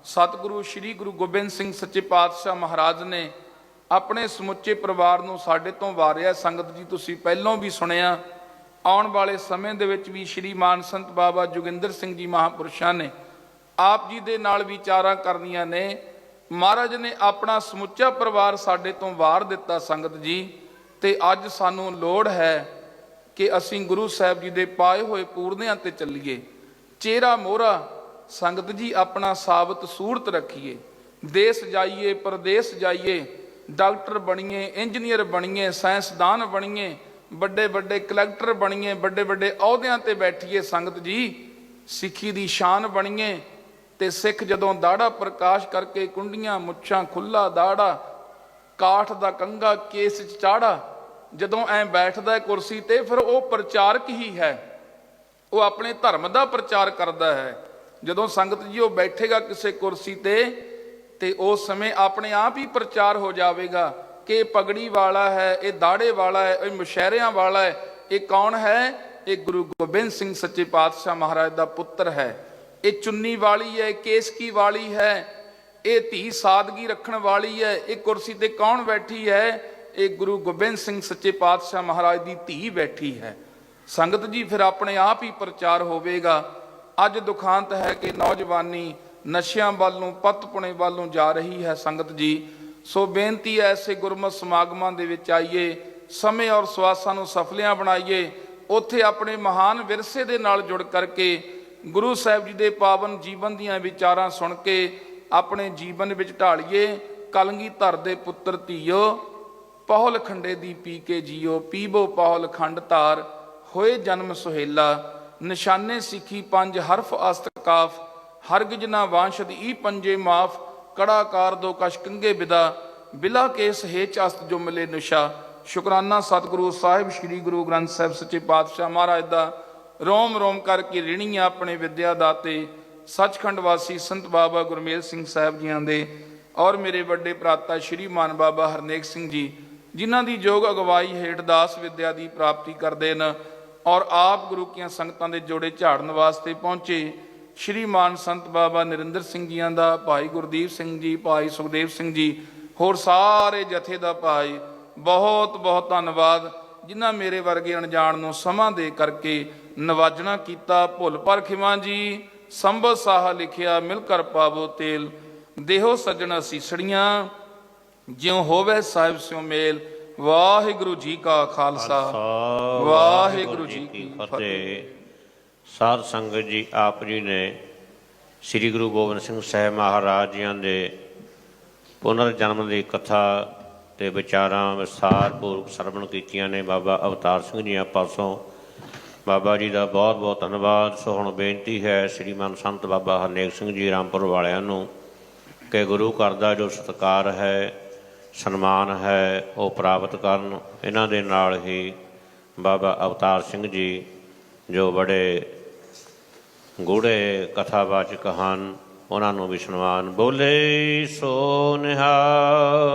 [SPEAKER 1] ਸਤਿਗੁਰੂ ਸ੍ਰੀ ਗੁਰੂ ਗੋਬਿੰਦ ਸਿੰਘ ਸੱਚੇ ਪਾਤਸ਼ਾਹ ਮਹਾਰਾਜ ਨੇ ਆਪਣੇ ਸਮੁੱਚੇ ਪਰਿਵਾਰ ਨੂੰ ਸਾਡੇ ਤੋਂ ਵਾਰਿਆ। ਸੰਗਤ ਜੀ, ਤੁਸੀਂ ਪਹਿਲਾਂ ਵੀ ਸੁਣਿਆ, ਆਉਣ ਵਾਲੇ ਸਮੇਂ ਦੇ ਵਿੱਚ ਵੀ ਸ਼੍ਰੀਮਾਨ ਸੰਤ ਬਾਬਾ ਜੋਗਿੰਦਰ ਸਿੰਘ ਜੀ ਮਹਾਂਪੁਰਸ਼ਾਂ ਨੇ ਆਪ ਜੀ ਦੇ ਨਾਲ ਵਿਚਾਰਾਂ ਕਰਨੀਆਂ ਨੇ। ਮਹਾਰਾਜ ਨੇ ਆਪਣਾ ਸਮੁੱਚਾ ਪਰਿਵਾਰ ਸਾਡੇ ਤੋਂ ਵਾਰ ਦਿੱਤਾ। ਸੰਗਤ ਜੀ, ਤੇ ਅੱਜ ਸਾਨੂੰ ਲੋੜ ਹੈ ਕਿ ਅਸੀਂ ਗੁਰੂ ਸਾਹਿਬ ਜੀ ਦੇ ਪਾਏ ਹੋਏ ਪੂਰਨਿਆਂ ਤੇ ਚੱਲੀਏ। ਚਿਹਰਾ ਮੋਹਰਾ ਸੰਗਤ ਜੀ ਆਪਣਾ ਸਾਬਤ ਸੂਰਤ ਰੱਖੀਏ। ਦੇਸ਼ ਜਾਈਏ, ਪ੍ਰਦੇਸ਼ ਜਾਈਏ, ਡਾਕਟਰ ਬਣੀਏ, ਇੰਜੀਨੀਅਰ ਬਣੀਏ, ਸਾਇੰਸਦਾਨ ਬਣੀਏ, ਵੱਡੇ ਵੱਡੇ ਕਲੈਕਟਰ ਬਣੀਏ, ਵੱਡੇ ਵੱਡੇ ਅਹੁਦਿਆਂ ਤੇ ਬੈਠੀਏ। ਸੰਗਤ ਜੀ, ਸਿੱਖੀ ਦੀ ਸ਼ਾਨ ਬਣੀਏ। ਤੇ ਸਿੱਖ ਜਦੋਂ ਦਾੜਾ ਪ੍ਰਕਾਸ਼ ਕਰਕੇ, ਕੁੰਡੀਆਂ ਮੁੱਛਾਂ, ਖੁੱਲਾ ਦਾੜਾ, ਕਾਠ ਦਾ ਕੰਗਾ ਕੇਸ 'ਚ ਚਾੜਾ, ਜਦੋਂ ਐ ਬੈਠਦਾ ਹੈ ਕੁਰਸੀ ਤੇ, ਫਿਰ ਉਹ ਪ੍ਰਚਾਰਕ ਹੀ ਹੈ, ਉਹ ਆਪਣੇ ਧਰਮ ਦਾ ਪ੍ਰਚਾਰ ਕਰਦਾ ਹੈ। ਜਦੋਂ ਸੰਗਤ ਜੀ ਉਹ ਬੈਠੇਗਾ ਕਿਸੇ ਕੁਰਸੀ ਤੇ ਉਸ ਸਮੇਂ ਆਪਣੇ ਆਪ ਹੀ ਪ੍ਰਚਾਰ ਹੋ ਜਾਵੇਗਾ ਕਿ ਇਹ ਪਗੜੀ ਵਾਲਾ ਹੈ, ਇਹ ਦਾੜੇ ਵਾਲਾ ਹੈ, ਇਹ ਮੁਸ਼ਹਿਰਿਆਂ ਵਾਲਾ ਹੈ। ਇਹ ਕੌਣ ਹੈ? ਇਹ ਗੁਰੂ ਗੋਬਿੰਦ ਸਿੰਘ ਸੱਚੇ ਪਾਤਸ਼ਾਹ ਮਹਾਰਾਜ ਦਾ ਪੁੱਤਰ ਹੈ। ਇਹ ਚੁੰਨੀ ਵਾਲੀ ਹੈ, ਕੇਸਕੀ ਵਾਲੀ ਹੈ, ਇਹ ਧੀ ਸਾਦਗੀ ਰੱਖਣ ਵਾਲੀ ਹੈ। ਇਹ ਕੁਰਸੀ ਤੇ ਕੌਣ ਬੈਠੀ ਹੈ? ਇਹ ਗੁਰੂ ਗੋਬਿੰਦ ਸਿੰਘ ਸੱਚੇ ਪਾਤਸ਼ਾਹ ਮਹਾਰਾਜ ਦੀ ਧੀ ਬੈਠੀ ਹੈ। ਸੰਗਤ ਜੀ ਫਿਰ ਆਪਣੇ ਆਪ ਹੀ ਪ੍ਰਚਾਰ ਹੋਵੇਗਾ। ਅੱਜ ਦੁਖਾਂਤ ਹੈ ਕਿ ਨੌਜਵਾਨੀ ਨਸ਼ਿਆਂ ਵੱਲ ਨੂੰ, ਪੱਤਪੁਣੇ ਵੱਲ ਨੂੰ ਜਾ ਰਹੀ ਹੈ। ਸੰਗਤ ਜੀ ਸੋ ਬੇਨਤੀ ਹੈ, ਐਸੇ ਗੁਰਮਤਿ ਸਮਾਗਮਾਂ ਦੇ ਵਿੱਚ ਆਈਏ, ਸਮੇਂ ਔਰ ਸਵਾਸਾਂ ਨੂੰ ਸਫਲਿਆਂ ਬਣਾਈਏ, ਉੱਥੇ ਆਪਣੇ ਮਹਾਨ ਵਿਰਸੇ ਦੇ ਨਾਲ ਜੁੜ ਕਰਕੇ ਗੁਰੂ ਸਾਹਿਬ ਜੀ ਦੇ ਪਾਵਨ ਜੀਵਨ ਦੀਆਂ ਵਿਚਾਰਾਂ ਸੁਣ ਕੇ ਆਪਣੇ ਜੀਵਨ ਵਿੱਚ ਢਾਲੀਏ। ਕਲਗੀਧਰ ਦੇ ਪੁੱਤਰ ਧੀਓ, ਪਹੁਲ ਖੰਡੇ ਦੀ ਪੀ ਕੇ ਜੀਓ, ਪੀਵੋ ਪਹੁਲ ਖੰਡ ਧਾਰ, ਹੋਏ ਜਨਮ ਸੁਹੇਲਾ। ਨਿਸ਼ਾਨੇ ਸਿੱਖੀ ਪੰਜ ਹਰਫ ਅਸਤ ਕਾਫ, ਹਰਗਿਜ ਨਾ ਵਾਂਸ਼ਦ ਈ ਪੰਜੇ ਮਾਫ। ਕੜਾਕਾਰ ਦੋ ਕਸ਼ ਕੰਗੇ ਬਿਦਾ, ਬਿਲਾ ਕੇਸ ਹੇਚ ਅਸਤ ਜੋ ਮਿਲੇ ਨਿਸ਼ਾ। ਸ਼ੁਕਰਾਨਾ ਸਤਿਗੁਰੂ ਸਾਹਿਬ ਸ੍ਰੀ ਗੁਰੂ ਗ੍ਰੰਥ ਸਾਹਿਬ ਸੱਚੇ ਪਾਤਸ਼ਾਹ ਮਹਾਰਾਜ ਦਾ। ਰੋਮ ਰੋਮ ਕਰਕੇ ਰਿਣੀਆਂ ਆਪਣੇ ਵਿਦਿਆ ਦਾਤੇ ਸੱਚਖੰਡ ਵਾਸੀ ਸੰਤ ਬਾਬਾ ਗੁਰਮੇਲ ਸਿੰਘ ਸਾਹਿਬ ਜੀਆਂ ਦੇ, ਔਰ ਮੇਰੇ ਵੱਡੇ ਭਰਾਤਾ ਸ਼੍ਰੀਮਾਨ ਬਾਬਾ ਹਰਨੇਕ ਸਿੰਘ ਜੀ, ਜਿਨ੍ਹਾਂ ਦੀ ਯੋਗ ਅਗਵਾਈ ਹੇਠ ਦਾਸ ਵਿਦਿਆ ਦੀ ਪ੍ਰਾਪਤੀ ਕਰਦੇ ਨੇ, ਔਰ ਆਪ ਗੁਰੂ ਕੀਆਂ ਸੰਗਤਾਂ ਦੇ ਜੋੜੇ ਝਾੜਨ ਵਾਸਤੇ ਪਹੁੰਚੇ ਸ਼੍ਰੀਮਾਨ ਸੰਤ ਬਾਬਾ ਨਰਿੰਦਰ ਸਿੰਘ ਜੀਆਂ ਦਾ, ਭਾਈ ਗੁਰਦੀਪ ਸਿੰਘ ਜੀ, ਭਾਈ ਸੁਖਦੇਵ ਸਿੰਘ ਜੀ, ਹੋਰ ਸਾਰੇ ਜਥੇ ਦਾ ਭਾਈ, ਬਹੁਤ ਬਹੁਤ ਧੰਨਵਾਦ ਜਿਨ੍ਹਾਂ ਮੇਰੇ ਵਰਗੇ ਅਣਜਾਣ ਨੂੰ ਸਮਾਂ ਦੇ ਕਰਕੇ ਨਵਾਜਣਾ ਕੀਤਾ। ਭੁੱਲ ਪਰ ਖਿਮਾ ਜੀ, ਸੰਬਤ ਸਾਹਾ ਲਿਖਿਆ, ਮਿਲ ਕਰ ਪਾਵੋ ਤੇਲ। ਦੇਹੋ ਸੱਜਣ ਅਸੀਸੜੀਆਂ, ਜਿਉ ਹੋਵੇ ਸਾਹਿਬ ਸਿਉ ਮੇਲ। ਵਾਹਿਗੁਰੂ ਜੀ ਕਾ ਖਾਲਸਾ, ਵਾਹਿਗੁਰੂ ਜੀ ਕੀ ਫਤਿਹ।
[SPEAKER 2] ਸਾਧ ਸੰਗਤ ਜੀ, ਆਪ ਜੀ ਨੇ ਸ੍ਰੀ ਗੁਰੂ ਗੋਬਿੰਦ ਸਿੰਘ ਸਾਹਿਬ ਮਹਾਰਾਜ ਜੀਆਂ ਦੇ ਪੁਨਰ ਜਨਮ ਦੀ ਕਥਾ ਤੇ ਵਿਚਾਰਾਂ ਵਿਸਥਾਰਪੂਰਵਕ ਸਰਵਣ ਕੀਤੀਆਂ ਨੇ ਬਾਬਾ ਅਵਤਾਰ ਸਿੰਘ ਜੀ ਪਾਸੋਂ। ਬਾਬਾ ਜੀ ਦਾ ਬਹੁਤ ਬਹੁਤ ਧੰਨਵਾਦ। ਸੋ ਹੁਣ ਬੇਨਤੀ ਹੈ ਸ਼੍ਰੀਮਾਨ ਸੰਤ ਬਾਬਾ ਹਰਨੇਕ ਸਿੰਘ ਜੀ ਰਾਮਪੁਰ ਵਾਲਿਆਂ ਨੂੰ ਕਿ ਗੁਰੂ ਘਰ ਦਾ ਜੋ ਸਤਿਕਾਰ ਹੈ, ਸਨਮਾਨ ਹੈ, ਉਹ ਪ੍ਰਾਪਤ ਕਰਨ। ਇਹਨਾਂ ਦੇ ਨਾਲ ਹੀ ਬਾਬਾ ਅਵਤਾਰ ਸਿੰਘ ਜੀ ਜੋ ਬੜੇ ਗੂੜ੍ਹੇ ਕਥਾਵਾਚਕ ਹਨ, ਉਹਨਾਂ ਨੂੰ ਵੀ ਸਨਮਾਨ। ਬੋਲੇ ਸੋ ਨਿਹਾਲ।